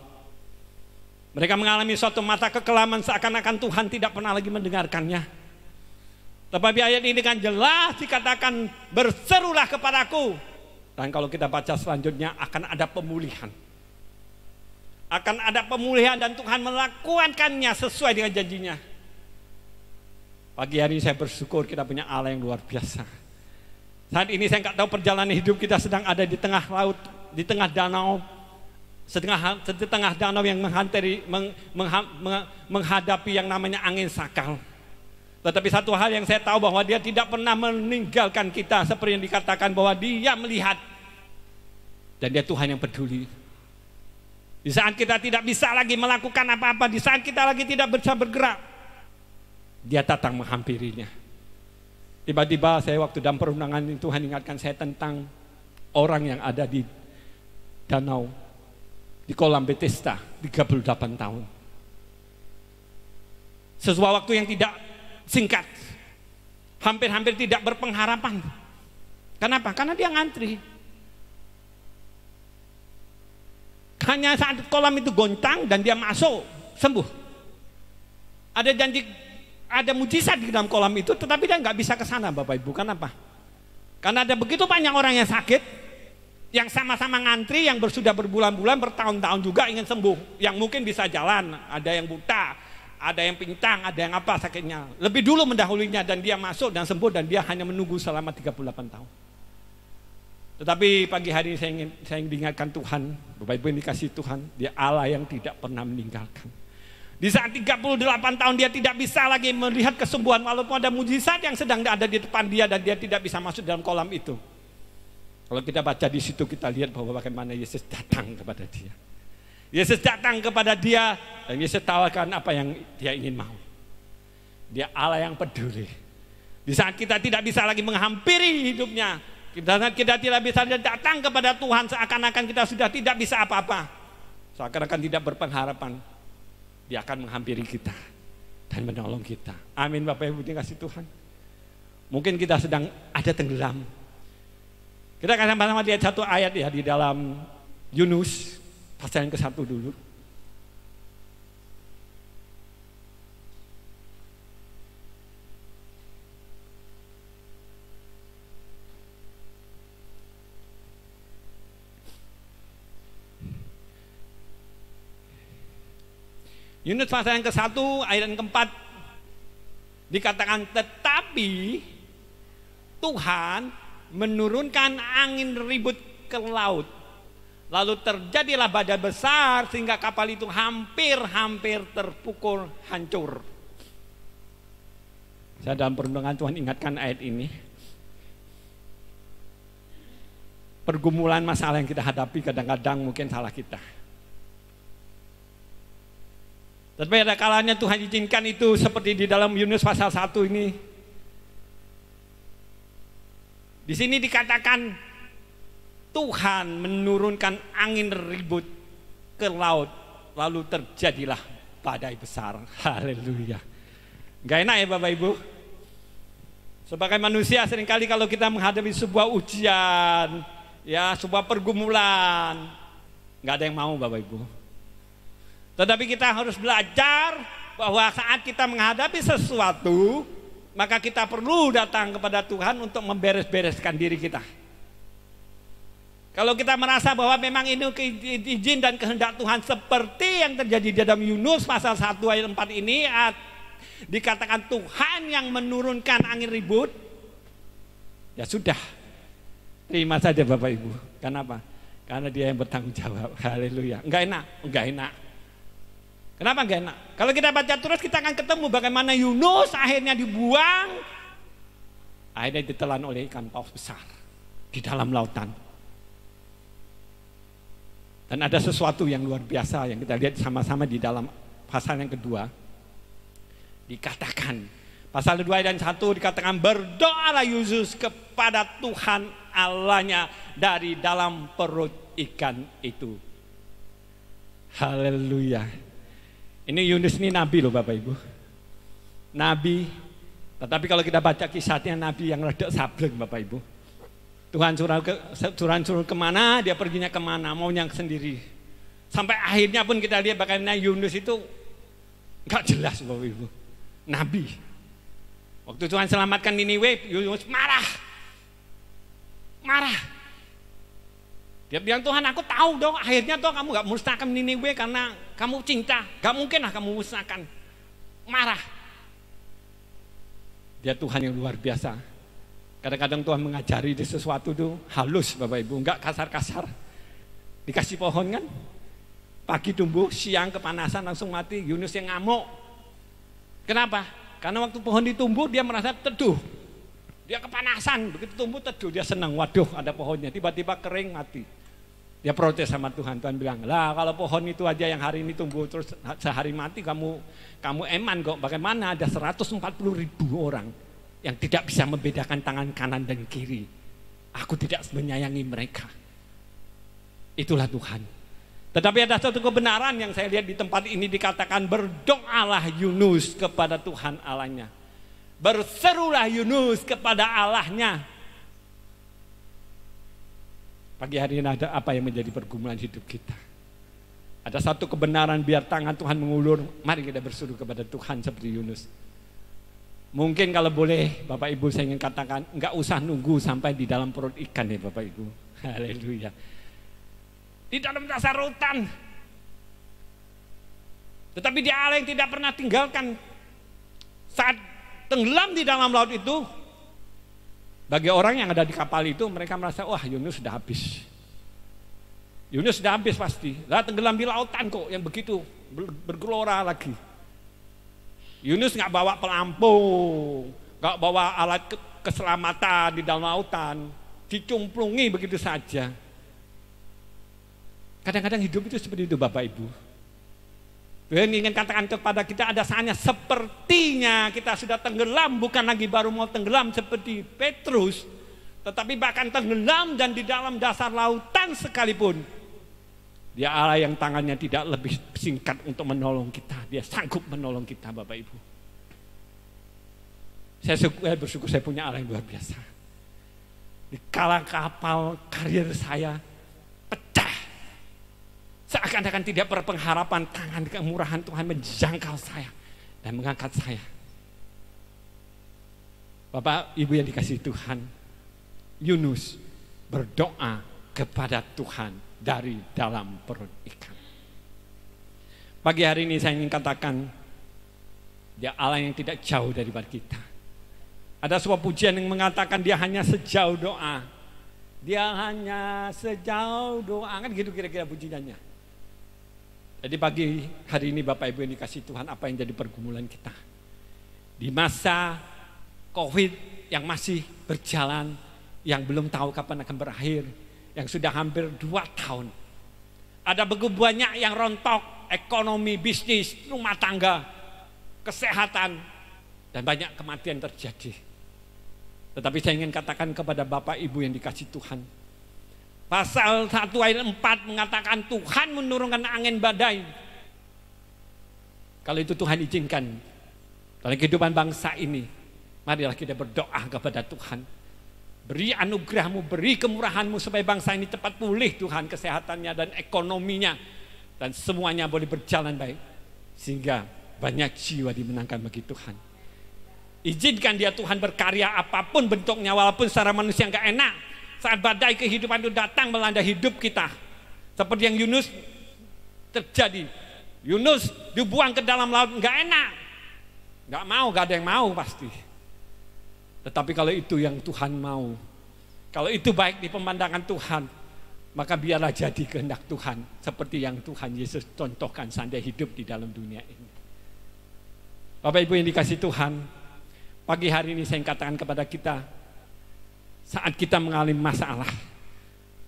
Mereka mengalami suatu masa kekelaman seakan-akan Tuhan tidak pernah lagi mendengarkannya. Tetapi ayat ini kan jelas dikatakan, berserulah kepadaku. Dan kalau kita baca selanjutnya akan ada pemulihan. Akan ada pemulihan dan Tuhan melakukannya sesuai dengan janjinya. Pagi hari ini saya bersyukur kita punya Allah yang luar biasa. Saat ini saya nggak tahu perjalanan hidup kita sedang ada di tengah laut, di tengah danau, setengah danau yang menghadapi yang namanya angin sakal. Tetapi satu hal yang saya tahu bahwa Dia tidak pernah meninggalkan kita, seperti yang dikatakan bahwa Dia melihat dan Dia Tuhan yang peduli. Di saat kita tidak bisa lagi melakukan apa-apa, di saat kita lagi tidak bisa bergerak, Dia datang menghampirinya. Tiba-tiba saya waktu dalam perundangan Tuhan ingatkan saya tentang orang yang ada di danau, di kolam Bethesda 38 tahun. Sesuatu waktu yang tidak singkat, hampir-hampir tidak berpengharapan. Kenapa? Karena dia ngantri. Hanya saat kolam itu goncang dan dia masuk, sembuh. Ada janji, ada mujizat di dalam kolam itu, tetapi dia nggak bisa ke sana, Bapak Ibu. Kenapa? Karena ada begitu banyak orang yang sakit, yang sama-sama ngantri, yang sudah berbulan-bulan, bertahun-tahun juga ingin sembuh, yang mungkin bisa jalan, ada yang buta, ada yang pincang, ada yang apa sakitnya, lebih dulu mendahulunya, dan dia masuk dan sembuh, dan dia hanya menunggu selama 38 tahun. Tetapi pagi hari ini saya ingin diingatkan Tuhan, Bapak Ibu yang dikasihi Tuhan, Dia Allah yang tidak pernah meninggalkan. Di saat 38 tahun dia tidak bisa lagi melihat kesembuhan, walaupun ada mujizat yang sedang ada di depan dia, dan dia tidak bisa masuk dalam kolam itu. Kalau kita baca di situ, kita lihat bahwa bagaimana Yesus datang kepada dia. Yesus datang kepada dia, dan Yesus tawarkan apa yang dia ingin mau. Dia Allah yang peduli. Di saat kita tidak bisa lagi menghampiri hidupnya, kita tidak bisa datang kepada Tuhan, seakan-akan kita sudah tidak bisa apa-apa, seakan-akan tidak berpengharapan, Dia akan menghampiri kita dan menolong kita. Amin. Bapak Ibu dikasihi Tuhan. Mungkin kita sedang ada tenggelam. Kita akan sama-sama lihat satu ayat ya di dalam Yunus pasal yang ke-1 dulu. Yunus pasal yang ke-1 ayat yang ke-4 dikatakan, tetapi Tuhan menurunkan angin ribut ke laut, lalu terjadilah badai besar sehingga kapal itu hampir terpukul hancur. Saya dalam perundungan Tuhan ingatkan ayat ini. Pergumulan masalah yang kita hadapi kadang-kadang mungkin salah kita. Tapi ada kalanya Tuhan izinkan itu, seperti di dalam Yunus pasal 1 ini. Di sini dikatakan Tuhan menurunkan angin ribut ke laut, lalu terjadilah badai besar. Haleluya. Gak enak ya Bapak Ibu? Sebagai manusia seringkali kalau kita menghadapi sebuah ujian, ya sebuah pergumulan, gak ada yang mau Bapak Ibu. Tetapi kita harus belajar bahwa saat kita menghadapi sesuatu, maka kita perlu datang kepada Tuhan untuk memberes-bereskan diri kita. Kalau kita merasa bahwa memang ini izin dan kehendak Tuhan seperti yang terjadi di dalam Yunus pasal 1 ayat 4 ini, dikatakan Tuhan yang menurunkan angin ribut, ya sudah, terima saja Bapak Ibu. Kenapa? Karena Dia yang bertanggung jawab. Haleluya. Enggak enak. Kenapa enggak enak? Kalau kita baca terus kita akan ketemu bagaimana Yunus akhirnya dibuang, akhirnya ditelan oleh ikan paus besar di dalam lautan. Dan ada sesuatu yang luar biasa yang kita lihat sama-sama di dalam pasal yang kedua. dikatakan, pasal 2 dan 1 dikatakan, berdoalah Yunus kepada Tuhan Allahnya dari dalam perut ikan itu. Haleluya. Ini Yunus ini nabi loh Bapak Ibu. Nabi, tetapi kalau kita baca kisahnya nabi yang rada sableng Bapak Ibu. Tuhan suruh kemana, dia perginya kemana, maunya sendiri. Sampai akhirnya pun kita lihat bagaimana Yunus itu gak jelas Bapak Ibu. Nabi. Waktu Tuhan selamatkan Niniwe, Yunus marah. Dia bilang, Tuhan aku tahu dong, akhirnya toh kamu gak musnahkan Niniwe karena kamu cinta. Gak mungkin lah kamu musnahkan. Marah. Dia Tuhan yang luar biasa. Kadang-kadang Tuhan mengajari di sesuatu itu halus Bapak Ibu, gak kasar-kasar. Dikasih pohon kan, pagi tumbuh, siang kepanasan langsung mati. Yunus yang ngamuk. Kenapa? Karena waktu pohon ditumbuh dia merasa teduh. Dia kepanasan, begitu tumbuh teduh, dia senang. Waduh ada pohonnya, tiba-tiba kering mati. Dia protes sama Tuhan. Tuhan bilang, lah kalau pohon itu aja yang hari ini tumbuh terus sehari mati, kamu eman kok. Bagaimana ada 140.000 orang yang tidak bisa membedakan tangan kanan dan kiri. Aku tidak menyayangi mereka. Itulah Tuhan. Tetapi ada satu kebenaran yang saya lihat di tempat ini dikatakan, berdoalah Yunus kepada Tuhan Allahnya. Berserulah Yunus kepada Allahnya. Pagi hari ini ada apa yang menjadi pergumulan hidup kita? Ada satu kebenaran, biar tangan Tuhan mengulur, mari kita berseru kepada Tuhan seperti Yunus. Mungkin kalau boleh Bapak Ibu saya ingin katakan, enggak usah nunggu sampai di dalam perut ikan ya Bapak Ibu. Haleluya. Di dalam dasar lautan. Tetapi dia Allah yang tidak pernah tinggalkan. Saat tenggelam di dalam laut itu, bagi orang yang ada di kapal itu, mereka merasa, wah Yunus sudah habis. Yunus sudah habis pasti. Lah tenggelam di lautan kok yang begitu bergelora lagi. Yunus nggak bawa pelampung, nggak bawa alat keselamatan di dalam lautan, dicumplungi begitu saja. Kadang-kadang hidup itu seperti itu Bapak Ibu. Tuhan ingin katakan kepada kita, ada saatnya sepertinya kita sudah tenggelam, bukan lagi baru mau tenggelam seperti Petrus, tetapi bahkan tenggelam dan di dalam dasar lautan sekalipun. Dia Allah yang tangannya tidak lebih singkat untuk menolong kita. Dia sanggup menolong kita Bapak Ibu. Saya bersyukur saya punya Allah yang luar biasa. Di kala kapal karir saya pecah, seakan-akan tidak berpengharapan, tangan kemurahan Tuhan menjangkau saya dan mengangkat saya. Bapak Ibu yang dikasihi Tuhan, Yunus berdoa kepada Tuhan dari dalam perut ikan. Pagi hari ini saya ingin katakan, dia Allah yang tidak jauh daripada kita. Ada sebuah pujian yang mengatakan dia hanya sejauh doa. Dia hanya sejauh doa, kan gitu kira-kira pujiannya. Jadi pagi hari ini Bapak Ibu yang dikasih Tuhan, apa yang jadi pergumulan kita di masa COVID yang masih berjalan, yang belum tahu kapan akan berakhir, yang sudah hampir 2 tahun. Ada begitu banyak yang rontok, ekonomi, bisnis, rumah tangga, kesehatan, dan banyak kematian terjadi. Tetapi saya ingin katakan kepada Bapak Ibu yang dikasih Tuhan, pasal 1 ayat 4 mengatakan Tuhan menurunkan angin badai. Kalau itu Tuhan izinkan dalam kehidupan bangsa ini, marilah kita berdoa kepada Tuhan. Beri anugerah-Mu, beri kemurahan-Mu supaya bangsa ini cepat pulih Tuhan, kesehatannya dan ekonominya, dan semuanya boleh berjalan baik, sehingga banyak jiwa dimenangkan bagi Tuhan. Izinkan dia Tuhan berkarya apapun bentuknya, walaupun secara manusia enggak enak. Saat badai kehidupan itu datang melanda hidup kita, seperti yang Yunus terjadi. Yunus dibuang ke dalam laut, enggak enak, enggak mau, enggak ada yang mau pasti. Tetapi kalau itu yang Tuhan mau, kalau itu baik di pemandangan Tuhan, maka biarlah jadi kehendak Tuhan, seperti yang Tuhan Yesus contohkan seandainya hidup di dalam dunia ini. Bapak Ibu yang dikasih Tuhan, pagi hari ini saya katakan kepada kita, saat kita mengalami masalah,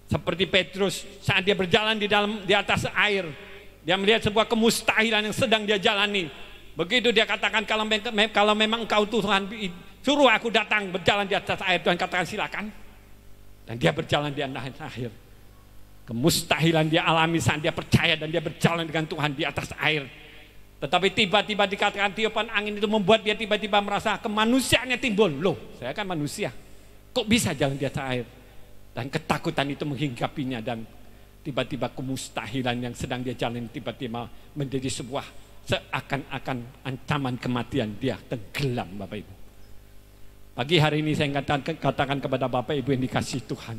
seperti Petrus saat dia berjalan di atas air, dia melihat sebuah kemustahilan yang sedang dia jalani. Begitu dia katakan, kalau memang engkau Tuhan, suruh aku datang berjalan di atas air. Tuhan katakan silakan. Dan dia berjalan di atas air. Kemustahilan dia alami saat dia percaya dan dia berjalan dengan Tuhan di atas air. Tetapi tiba-tiba dikatakan tiupan angin itu membuat dia tiba-tiba merasa kemanusiaannya timbul. Loh, saya kan manusia, kok bisa jalan di atas air? Dan ketakutan itu menghinggapinya, dan tiba-tiba kemustahilan yang sedang dia jalani tiba-tiba menjadi sebuah seakan-akan ancaman kematian. Dia tenggelam, Bapak Ibu. Pagi hari ini saya katakan kepada Bapak Ibu yang dikasihi Tuhan,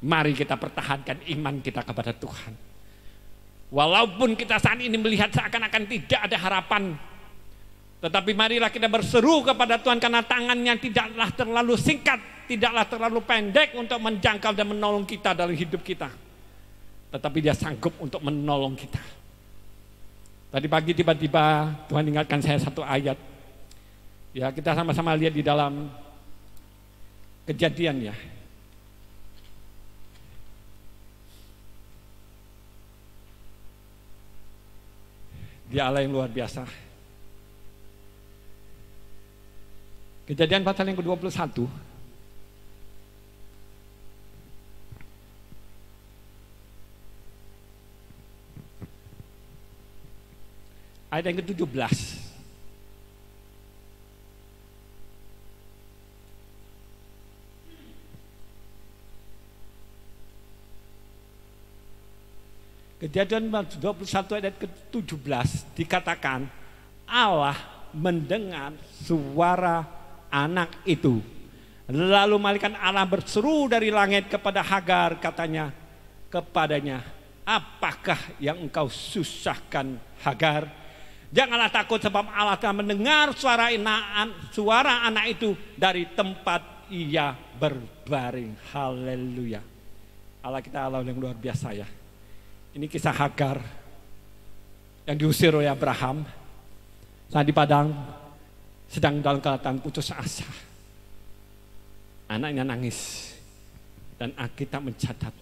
mari kita pertahankan iman kita kepada Tuhan. Walaupun kita saat ini melihat seakan-akan tidak ada harapan, tetapi marilah kita berseru kepada Tuhan, karena tangannya tidaklah terlalu singkat, tidaklah terlalu pendek untuk menjangkau dan menolong kita dalam hidup kita. Tetapi dia sanggup untuk menolong kita. Tadi pagi tiba-tiba Tuhan ingatkan saya satu ayat. Ya, kita sama-sama lihat di dalam Kejadian ya. Dia Allah yang luar biasa. Kejadian pasal yang ke-21. Ayat yang ke-17. Kejadian 21 ayat ke-17 dikatakan Allah mendengar suara anak itu. Lalu malaikat Allah berseru dari langit kepada Hagar, katanya kepadanya, apakah yang engkau susahkan Hagar? Janganlah takut, sebab Allah telah mendengar suara anak itu dari tempat ia berbaring. Haleluya. Allah kita Allah yang luar biasa ya. Ini kisah Hagar yang diusir oleh Abraham saat di padang, sedang dalam keadaan putus asa. Anaknya nangis, dan Alkitab mencatat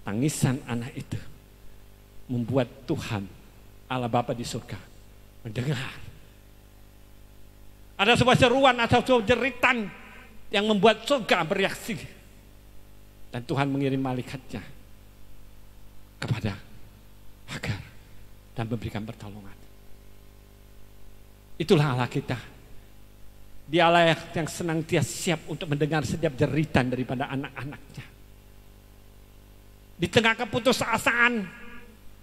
tangisan anak itu membuat Tuhan Allah Bapa di surga mendengar. Ada sebuah seruan atau sebuah jeritan yang membuat surga bereaksi, dan Tuhan mengirim malaikatnya kepada Hagar dan memberikan pertolongan. Itulah Allah kita. Dia Allah yang senantiasa siap untuk mendengar setiap jeritan daripada anak-anaknya. Di tengah keputusasaan,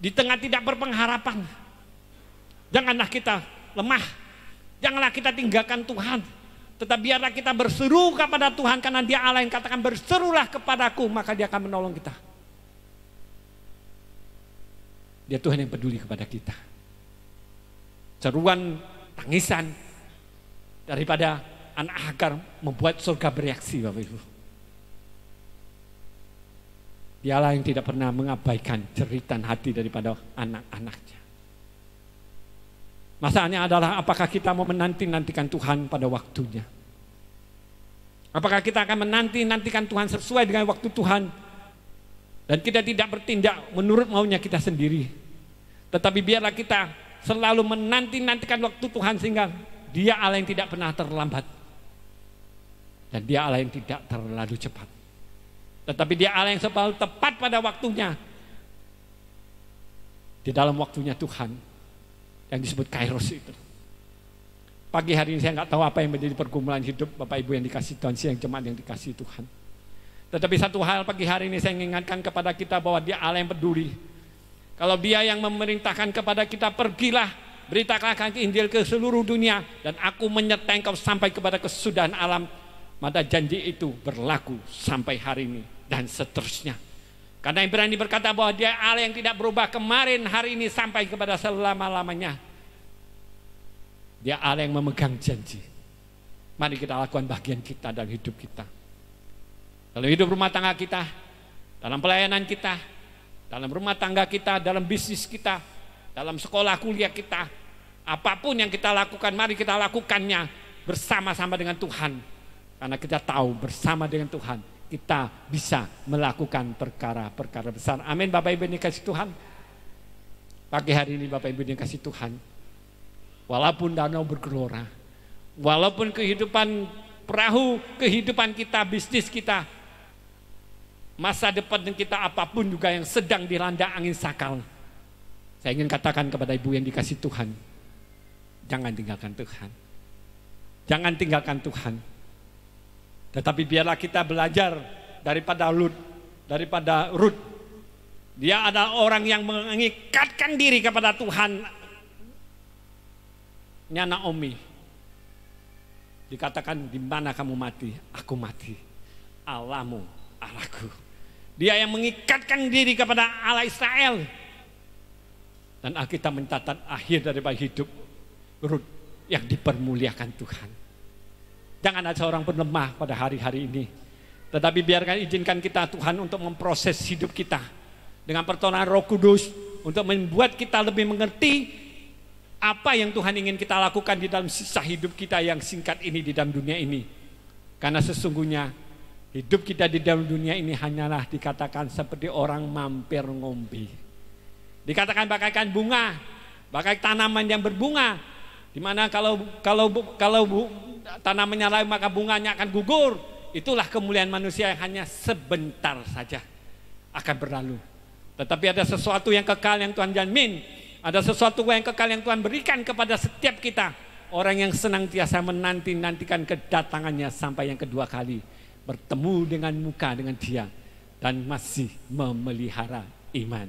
di tengah tidak berpengharapan, janganlah kita lemah, janganlah kita tinggalkan Tuhan, tetapi biarlah kita berseru kepada Tuhan, karena Dia Allah yang katakan berserulah kepadaku, maka Dia akan menolong kita. Dia Tuhan yang peduli kepada kita. Seruan tangisan daripada anak Hagar membuat surga bereaksi, Bapak Ibu. Dialah yang tidak pernah mengabaikan jeritan hati daripada anak-anaknya. Masalahnya adalah apakah kita mau menanti-nantikan Tuhan pada waktunya? Apakah kita akan menanti-nantikan Tuhan sesuai dengan waktu Tuhan, dan kita tidak bertindak menurut maunya kita sendiri, tetapi biarlah kita selalu menanti-nantikan waktu Tuhan, sehingga Dia Allah yang tidak pernah terlambat, dan Dia Allah yang tidak terlalu cepat, tetapi Dia Allah yang selalu tepat pada waktunya, di dalam waktunya Tuhan yang disebut Kairos itu. Pagi hari ini saya nggak tahu apa yang menjadi pergumulan hidup Bapak Ibu yang dikasih Tuhan, siang jemaat yang dikasih Tuhan. Tetapi satu hal pagi hari ini saya mengingatkan kepada kita bahwa Dia Allah yang peduli. Kalau Dia yang memerintahkan kepada kita, pergilah, beritakan Injil ke seluruh dunia, dan aku menyertai engkau sampai kepada kesudahan alam, maka janji itu berlaku sampai hari ini dan seterusnya. Karena Ibrani berkata bahwa Dia Allah yang tidak berubah kemarin, hari ini, sampai kepada selama-lamanya. Dia Allah yang memegang janji. Mari kita lakukan bagian kita dalam hidup kita, dalam hidup rumah tangga kita, dalam pelayanan kita, dalam rumah tangga kita, dalam bisnis kita, dalam sekolah kuliah kita. Apapun yang kita lakukan, mari kita lakukannya bersama-sama dengan Tuhan. Karena kita tahu bersama dengan Tuhan kita bisa melakukan perkara-perkara besar. Amin Bapak Ibu yang dikasihi Tuhan. Pagi hari ini Bapak Ibu yang dikasihi Tuhan, walaupun danau bergelora, walaupun kehidupan perahu, kehidupan kita, bisnis kita, masa depan kita apapun juga yang sedang dilanda angin sakal. Saya ingin katakan kepada ibu yang dikasih Tuhan, jangan tinggalkan Tuhan. Jangan tinggalkan Tuhan. Tetapi biarlah kita belajar daripada Rut. Dia adalah orang yang mengikatkan diri kepada Tuhan. Naomi dikatakan, di mana kamu mati, aku mati. Allahmu, Allahku. Dia yang mengikatkan diri kepada Allah Israel. Dan Alkitab mencatat akhir daripada hidup Rut yang dipermuliakan Tuhan. Jangan ada seorang pun lemah pada hari-hari ini. Tetapi biarkan izinkan kita Tuhan untuk memproses hidup kita dengan pertolongan Roh Kudus, untuk membuat kita lebih mengerti apa yang Tuhan ingin kita lakukan di dalam sisa hidup kita yang singkat ini di dalam dunia ini. Karena sesungguhnya hidup kita di dalam dunia ini hanyalah dikatakan seperti orang mampir ngombe. Dikatakan bagaikan bunga, bagaikan tanaman yang berbunga, di mana kalau tanamannya layu maka bunganya akan gugur. Itulah kemuliaan manusia yang hanya sebentar saja akan berlalu. Tetapi ada sesuatu yang kekal yang Tuhan jamin. Ada sesuatu yang kekal yang Tuhan berikan kepada setiap kita. Orang yang senantiasa menanti-nantikan kedatangannya sampai yang kedua kali. Bertemu dengan muka dengan dia. Dan masih memelihara iman.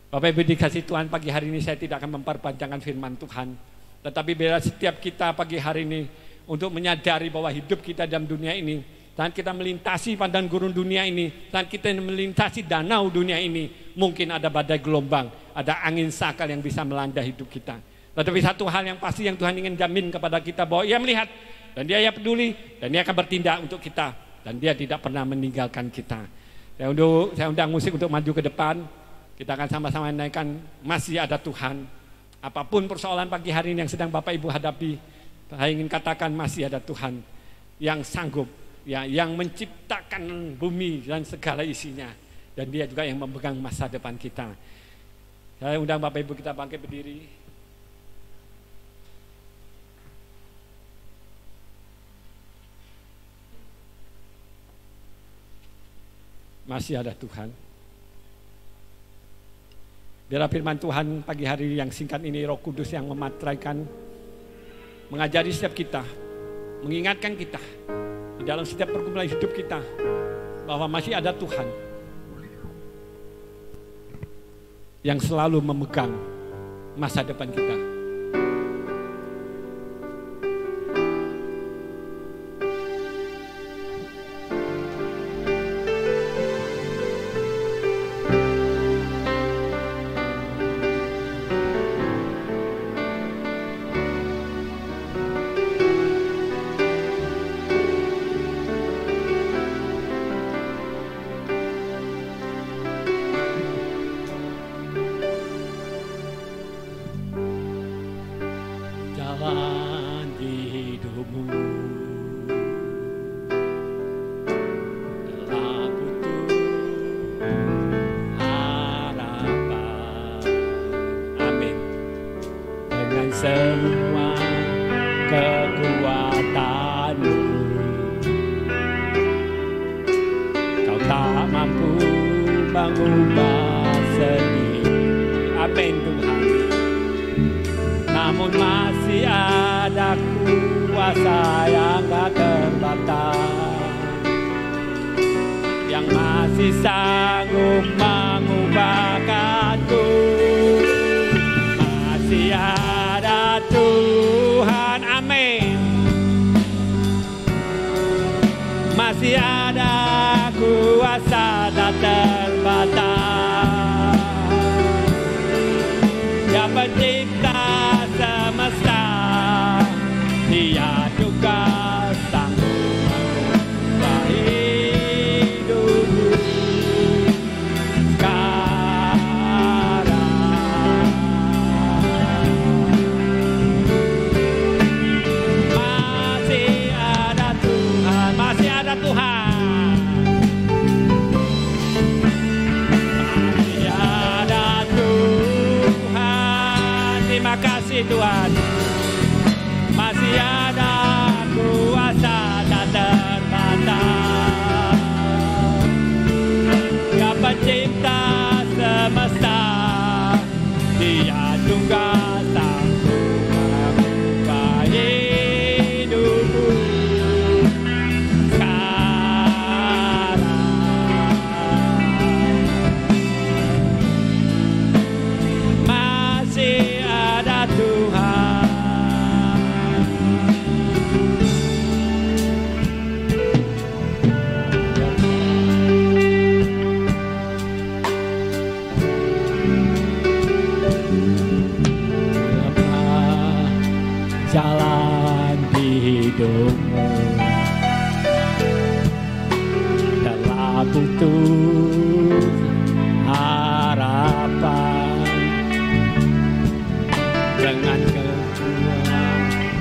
Bapak Ibu dikasih Tuhan, pagi hari ini saya tidak akan memperpanjangkan firman Tuhan. Tetapi bila setiap kita pagi hari ini untuk menyadari bahwa hidup kita dalam dunia ini, dan kita melintasi padang gurun dunia ini, dan kita melintasi danau dunia ini, mungkin ada badai gelombang, ada angin sakal yang bisa melanda hidup kita. Tetapi satu hal yang pasti yang Tuhan ingin jamin kepada kita, bahwa Ia melihat, dan Dia peduli, dan Dia akan bertindak untuk kita, dan Dia tidak pernah meninggalkan kita. Saya undang musik untuk maju ke depan. Kita akan sama-sama naikkan, masih ada Tuhan. Apapun persoalan pagi hari ini yang sedang Bapak Ibu hadapi, saya ingin katakan masih ada Tuhan yang sanggup, ya, yang menciptakan bumi dan segala isinya, dan Dia juga yang memegang masa depan kita. Saya undang Bapak Ibu kita bangkit berdiri. Masih ada Tuhan. Biarlah firman Tuhan pagi hari yang singkat ini, Roh Kudus yang mematraikan, mengajari setiap kita, mengingatkan kita di dalam setiap pergumulan hidup kita, bahwa masih ada Tuhan yang selalu memegang masa depan kita. Semua kekuatanmu, Kau tak mampu mengubah sendiri. Amin Tuhan. Namun masih ada kuasa yang tak terbatas, yang masih sanggup mengubahkanku. Masih ada Tuhan, amin. Masih ada kuasa tak terbatas, yang pencipta semesta. Dia juga sanggup mengubah hidupku. pencipta semesta, Dia juga sanggup mengubah hidupmu sekarang. Masih ada Tuhan. Jalan hidupmu telah putus harapan, dengan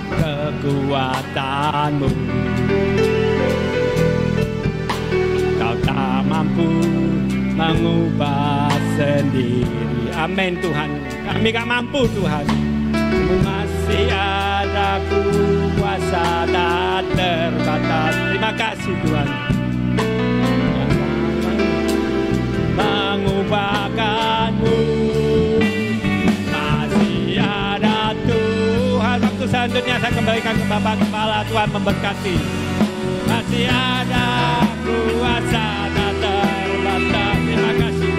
kekuatanmu kau tak mampu mengubah sendiri. Amin Tuhan, kami gak mampu Tuhan. Masih ada kuasa tak terbatas. Terima kasih Tuhan yang mengubahkanmu. Masih ada Tuhan. Waktu selanjutnya saya kembalikan ke Bapak Kepala. Tuhan memberkati. Masih ada kuasa tak terbatas. Terima kasih.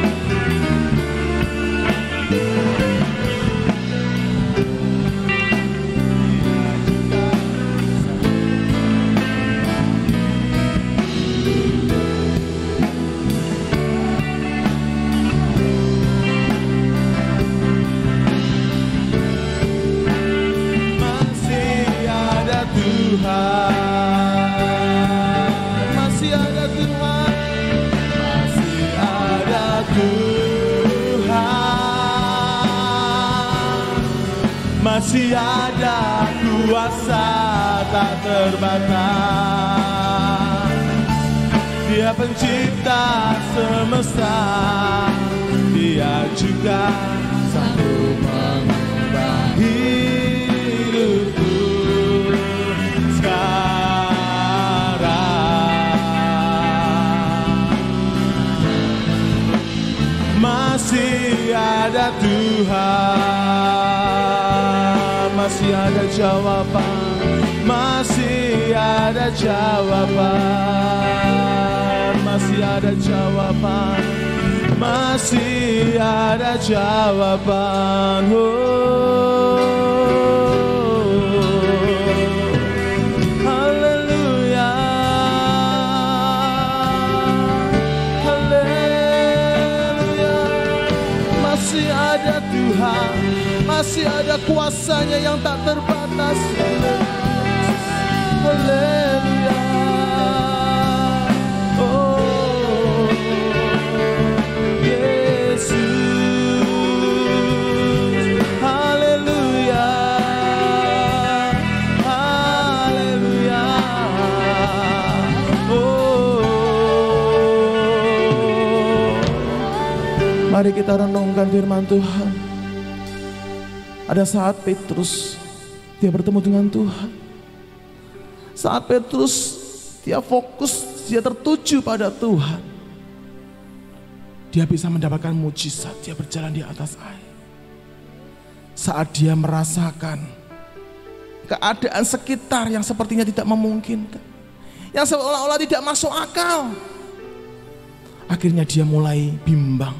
Masih ada Tuhan, masih ada Tuhan, masih ada kuasa tak terbatas. Dia pencipta semesta, Dia juga sanggup mengubah hidupku sekarang. Masih ada Tuhan, masih ada jawaban, masih ada jawaban, masih ada jawaban, masih ada jawaban. Haleluya, haleluya. Masih ada Tuhan, masih ada kuasanya yang tak terbatas. Haleluya. Oh Yesus, haleluya, haleluya. Oh, mari kita renungkan firman Tuhan. Ada saat Petrus dia bertemu dengan Tuhan. Saat Petrus dia fokus, dia tertuju pada Tuhan, dia bisa mendapatkan mujizat. Dia berjalan di atas air. Saat dia merasakan keadaan sekitar yang sepertinya tidak memungkinkan, yang seolah-olah tidak masuk akal, akhirnya dia mulai bimbang,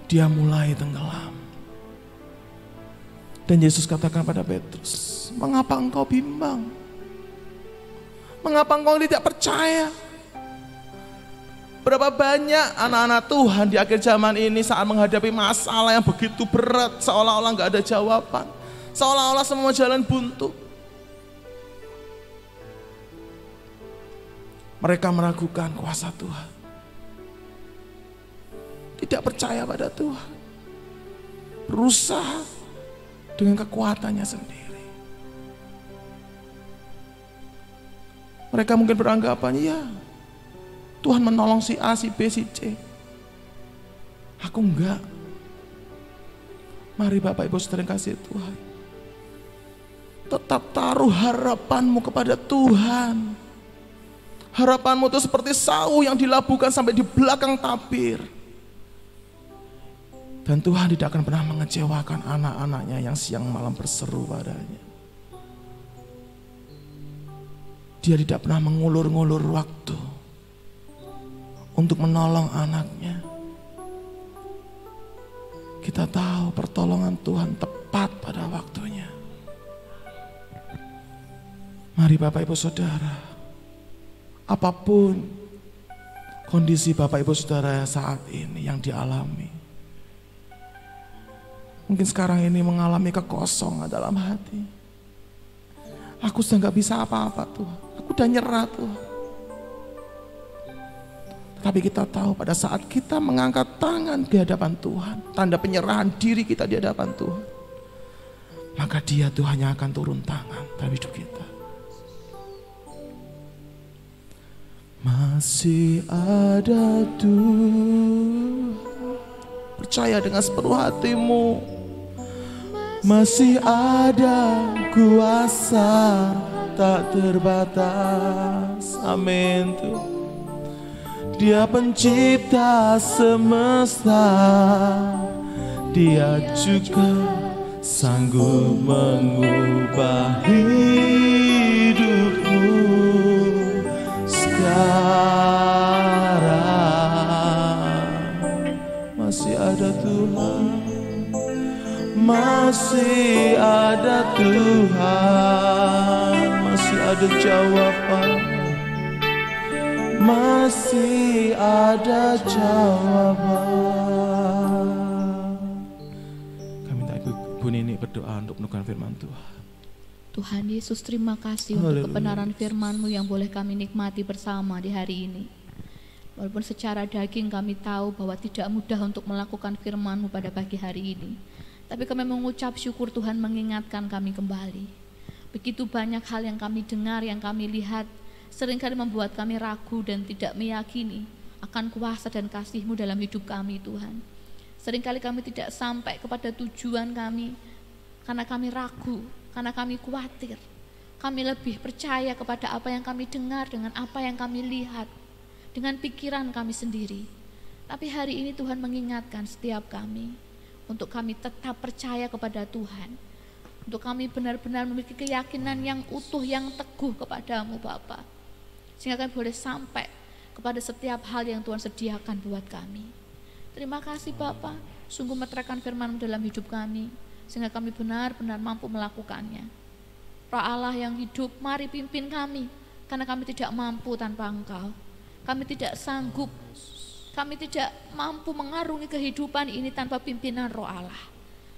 dia mulai tenggelam. Dan Yesus katakan pada Petrus, mengapa engkau bimbang? Mengapa engkau tidak percaya? Berapa banyak anak-anak Tuhan di akhir zaman ini saat menghadapi masalah yang begitu berat, seolah-olah nggak ada jawaban, seolah-olah semua jalan buntu. Mereka meragukan kuasa Tuhan, tidak percaya pada Tuhan, berusaha dengan kekuatannya sendiri. Mereka mungkin beranggapan, ya Tuhan menolong si A, si B, si C. Aku enggak. Mari Bapak Ibu Saudara yang kasih Tuhan, tetap taruh harapanmu kepada Tuhan. Harapanmu itu seperti sauh yang dilabuhkan sampai di belakang tabir. Dan Tuhan tidak akan pernah mengecewakan anak-anaknya yang siang malam berseru padanya. Dia tidak pernah mengulur-ngulur waktu untuk menolong anaknya. Kita tahu pertolongan Tuhan tepat pada waktunya. Mari Bapak Ibu Saudara, apapun kondisi Bapak Ibu Saudara saat ini yang dialami, mungkin sekarang ini mengalami kekosongan dalam hati. Aku sudah gak bisa apa-apa Tuhan, aku udah nyerah Tuhan. Tapi kita tahu pada saat kita mengangkat tangan di hadapan Tuhan, tanda penyerahan diri kita di hadapan Tuhan, maka Dia Tuhan yang akan turun tangan dalam hidup kita. Masih ada Tuhan, percaya dengan sepenuh hatimu. Masih ada kuasa tak terbatas. Amin Tuhan. Dia pencipta semesta, Dia juga sanggup mengubah hidupmu sekarang. Masih ada Tuhan, masih ada Tuhan, masih ada jawaban, masih ada jawaban. Kami minta Ibu Nini berdoa untuk meneguhkan firman Tuhan. Tuhan Yesus, terima kasih untuk kebenaran firman-Mu yang boleh kami nikmati bersama di hari ini. Walaupun secara daging kami tahu bahwa tidak mudah untuk melakukan firman-Mu pada pagi hari ini, tapi kami mengucap syukur Tuhan mengingatkan kami kembali. Begitu banyak hal yang kami dengar, yang kami lihat, seringkali membuat kami ragu dan tidak meyakini akan kuasa dan kasih-Mu dalam hidup kami Tuhan. Seringkali kami tidak sampai kepada tujuan kami karena kami ragu, karena kami khawatir. Kami lebih percaya kepada apa yang kami dengar dengan apa yang kami lihat, dengan pikiran kami sendiri. Tapi hari ini Tuhan mengingatkan setiap kami untuk kami tetap percaya kepada Tuhan, untuk kami benar-benar memiliki keyakinan yang utuh, yang teguh kepada-Mu Bapa, sehingga kami boleh sampai kepada setiap hal yang Tuhan sediakan buat kami. Terima kasih Bapa, sungguh meterangkan firman-Mu dalam hidup kami, sehingga kami benar-benar mampu melakukannya. Roh Allah yang hidup, mari pimpin kami, karena kami tidak mampu tanpa Engkau. Kami tidak sanggup, kami tidak mampu mengarungi kehidupan ini tanpa pimpinan Roh Allah.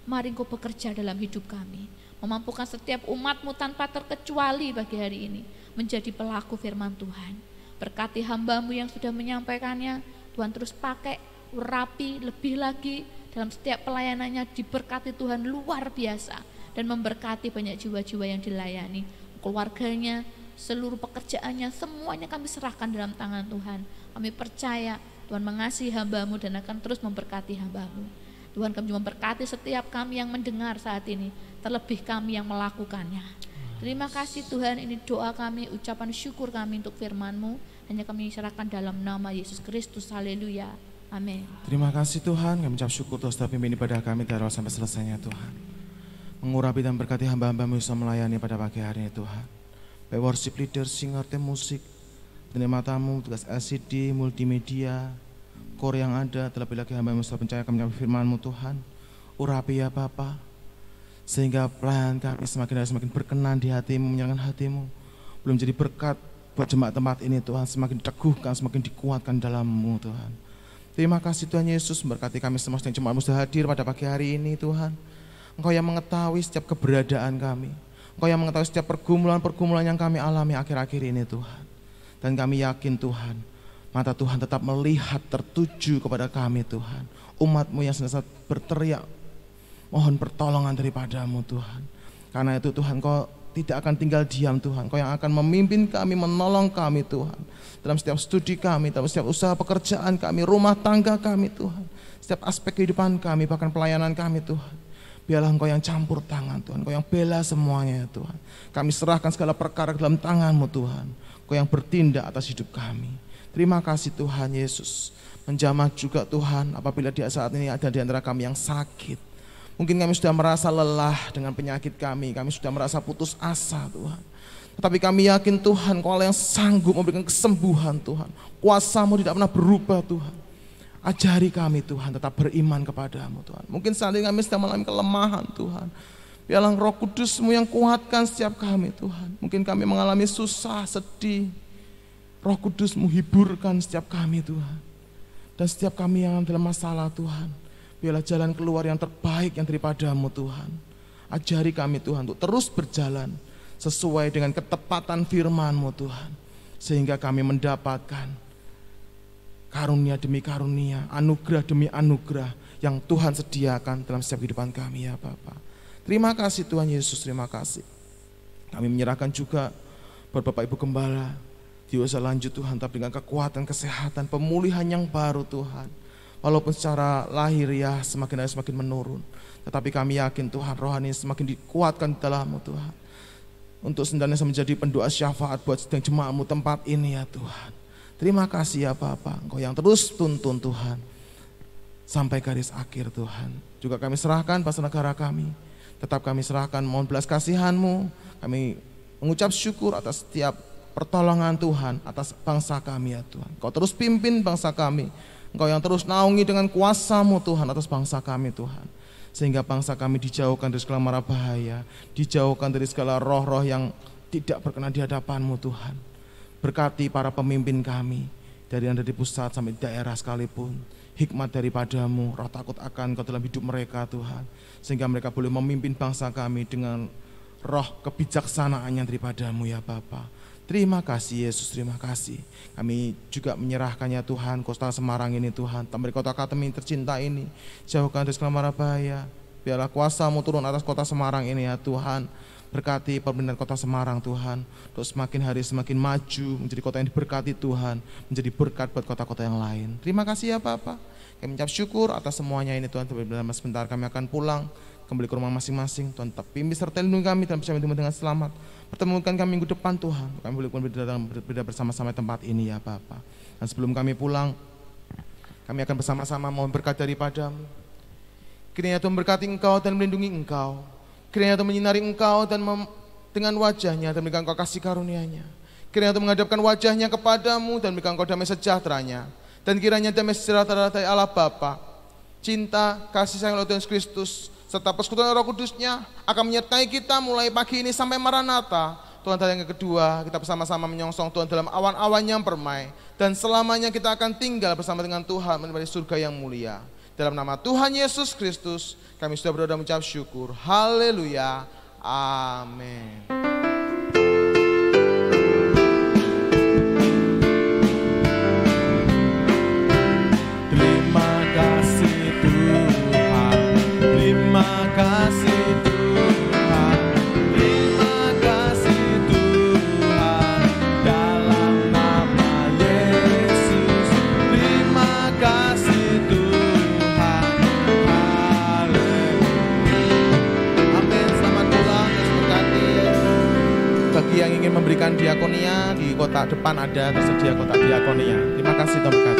Mari Engkau bekerja dalam hidup kami, memampukan setiap umat-Mu tanpa terkecuali bagi hari ini menjadi pelaku firman Tuhan. Berkati hamba-Mu yang sudah menyampaikannya, Tuhan terus pakai, urapi lebih lagi dalam setiap pelayanannya, diberkati Tuhan luar biasa, dan memberkati banyak jiwa-jiwa yang dilayani, keluarganya, seluruh pekerjaannya, semuanya kami serahkan dalam tangan Tuhan. Kami percaya Tuhan mengasihi hamba-Mu dan akan terus memberkati hamba-Mu. Tuhan, kami memberkati setiap kami yang mendengar saat ini, terlebih kami yang melakukannya. Terima kasih Tuhan, ini doa kami, ucapan syukur kami untuk firman-Mu, hanya kami serahkan dalam nama Yesus Kristus. Haleluya. Amin. Terima kasih Tuhan, kami ucap syukur Tuhan sudah pimpin ibadah kami dari awal sampai selesainya Tuhan. Mengurapi dan berkati hamba-hamba-Mu yang melayani pada pagi hari ini Tuhan. Baik worship leader, singer, tim musik, penerima tamu, tugas LCD, multimedia, core yang ada, terlebih lagi hamba-Mu sudah percaya kami menyampaikan firman-Mu Tuhan. Urapi ya Bapa, sehingga pelayan kami semakin hari semakin berkenan di hati-Mu, menyenangkan hati-Mu. Belum jadi berkat buat jemaat tempat ini Tuhan, semakin diteguhkan, semakin dikuatkan dalam-Mu Tuhan. Terima kasih Tuhan Yesus, memberkati kami semua yang jemaat-Mu sudah hadir pada pagi hari ini Tuhan. Engkau yang mengetahui setiap keberadaan kami, Engkau yang mengetahui setiap pergumulan-pergumulan yang kami alami akhir-akhir ini Tuhan. Dan kami yakin Tuhan, mata Tuhan tetap melihat tertuju kepada kami Tuhan, umat-Mu yang senantiasa berteriak mohon pertolongan daripada-Mu Tuhan. Karena itu Tuhan, Engkau tidak akan tinggal diam Tuhan, Engkau yang akan memimpin kami, menolong kami Tuhan, dalam setiap studi kami, dalam setiap usaha pekerjaan kami, rumah tangga kami Tuhan, setiap aspek kehidupan kami, bahkan pelayanan kami Tuhan. Biarlah Engkau yang campur tangan Tuhan, Engkau yang bela semuanya Tuhan. Kami serahkan segala perkara dalam tangan-Mu Tuhan. Engkau yang bertindak atas hidup kami. Terima kasih Tuhan Yesus. Menjamah juga Tuhan apabila di saat ini ada di antara kami yang sakit. Mungkin kami sudah merasa lelah dengan penyakit kami sudah merasa putus asa Tuhan. Tetapi kami yakin Tuhan, Kau Allah yang sanggup memberikan kesembuhan Tuhan. Kuasa-Mu tidak pernah berubah Tuhan. Ajari kami Tuhan tetap beriman kepadamu Tuhan. Mungkin saat ini kami sedang mengalami kelemahan Tuhan. Biarlah Roh Kudus-Mu yang kuatkan setiap kami Tuhan. Mungkin kami mengalami susah, sedih. Roh Kudus-Mu hiburkan setiap kami Tuhan. Dan setiap kami yang dalam masalah Tuhan, biarlah jalan keluar yang terbaik yang daripada-Mu Tuhan. Ajari kami Tuhan untuk terus berjalan sesuai dengan ketepatan firman-Mu Tuhan. Sehingga kami mendapatkan karunia demi karunia, anugerah demi anugerah yang Tuhan sediakan dalam setiap kehidupan kami ya Bapa. Terima kasih Tuhan Yesus, terima kasih. Kami menyerahkan juga buat Bapak Ibu Gembala, di usaha lanjut Tuhan, tapi dengan kekuatan, kesehatan, pemulihan yang baru Tuhan. Walaupun secara lahiriah semakin hari semakin menurun, tetapi kami yakin Tuhan rohani semakin dikuatkan di dalam-Mu Tuhan. Untuk senantiasa menjadi pendoa syafaat buat sedang jemaat-Mu tempat ini ya Tuhan. Terima kasih ya Bapa, Engkau yang terus tuntun Tuhan sampai garis akhir Tuhan. Juga kami serahkan pasal negara kami. Tetap kami serahkan mohon belas kasihan-Mu. Kami mengucap syukur atas setiap pertolongan Tuhan atas bangsa kami ya Tuhan. Kau terus pimpin bangsa kami. Engkau yang terus naungi dengan kuasa-Mu Tuhan atas bangsa kami Tuhan. Sehingga bangsa kami dijauhkan dari segala mara bahaya. Dijauhkan dari segala roh-roh yang tidak berkenan di hadapan-Mu Tuhan. Berkati para pemimpin kami. Dari yang dari pusat sampai daerah sekalipun. Hikmat daripada-Mu, roh takut akan Kau dalam hidup mereka Tuhan. Sehingga mereka boleh memimpin bangsa kami dengan roh kebijaksanaan yang daripada-Mu ya Bapa. Terima kasih Yesus, terima kasih. Kami juga menyerahkannya Tuhan, Kota Semarang ini Tuhan. Tambah kota kami tercinta ini, jauhkan dari segala mara bahaya. Biarlah kuasa-Mu turun atas Kota Semarang ini ya Tuhan. Berkati pemerintahan Kota Semarang Tuhan, untuk semakin hari semakin maju, menjadi kota yang diberkati Tuhan, menjadi berkat buat kota-kota yang lain. Terima kasih ya Bapak. Kami mengucap syukur atas semuanya ini Tuhan. Sebentar kami akan pulang kembali ke rumah masing-masing. Tuhan tetap pimpin serta lindungi kami dan bersama dengan selamat. Pertemukan kami minggu depan Tuhan. Kami boleh berada bersama-sama tempat ini ya Bapak. Dan sebelum kami pulang, kami akan bersama-sama mohon berkat daripada-Mu. Kiranya Tuhan berkati Engkau dan melindungi Engkau. Kiranya Tuhan menyinari Engkau dan dengan wajah-Nya dan memberikan Engkau kasih karunia-Nya. Kiranya Tuhan menghadapkan wajah-Nya kepadamu dan memberikan Engkau damai sejahtera-Nya. Dan kiranya damai sejahtera dari Allah Bapa, cinta, kasih sayang Tuhan Yesus Kristus, serta persekutuan Roh Kudus-Nya akan menyertai kita mulai pagi ini sampai Maranatha. Tuhan, dan yang kedua, kita bersama-sama menyongsong Tuhan dalam awan-awan yang permai. Dan selamanya kita akan tinggal bersama dengan Tuhan menikmati surga yang mulia. Dalam nama Tuhan Yesus Kristus, kami sudah berdoa dan mengucap syukur. Haleluya. Amin. Terima kasih Tuhan, terima kasih Tuhan, terima kasih Tuhan, dalam nama Yesus. Terima kasih Tuhan, haleluya. Amin. Selamat pulang, Yesus berkati. Bagi yang ingin memberikan diakonia, di kotak depan ada tersedia kotak diakonia. Terima kasih Tuhan berkati.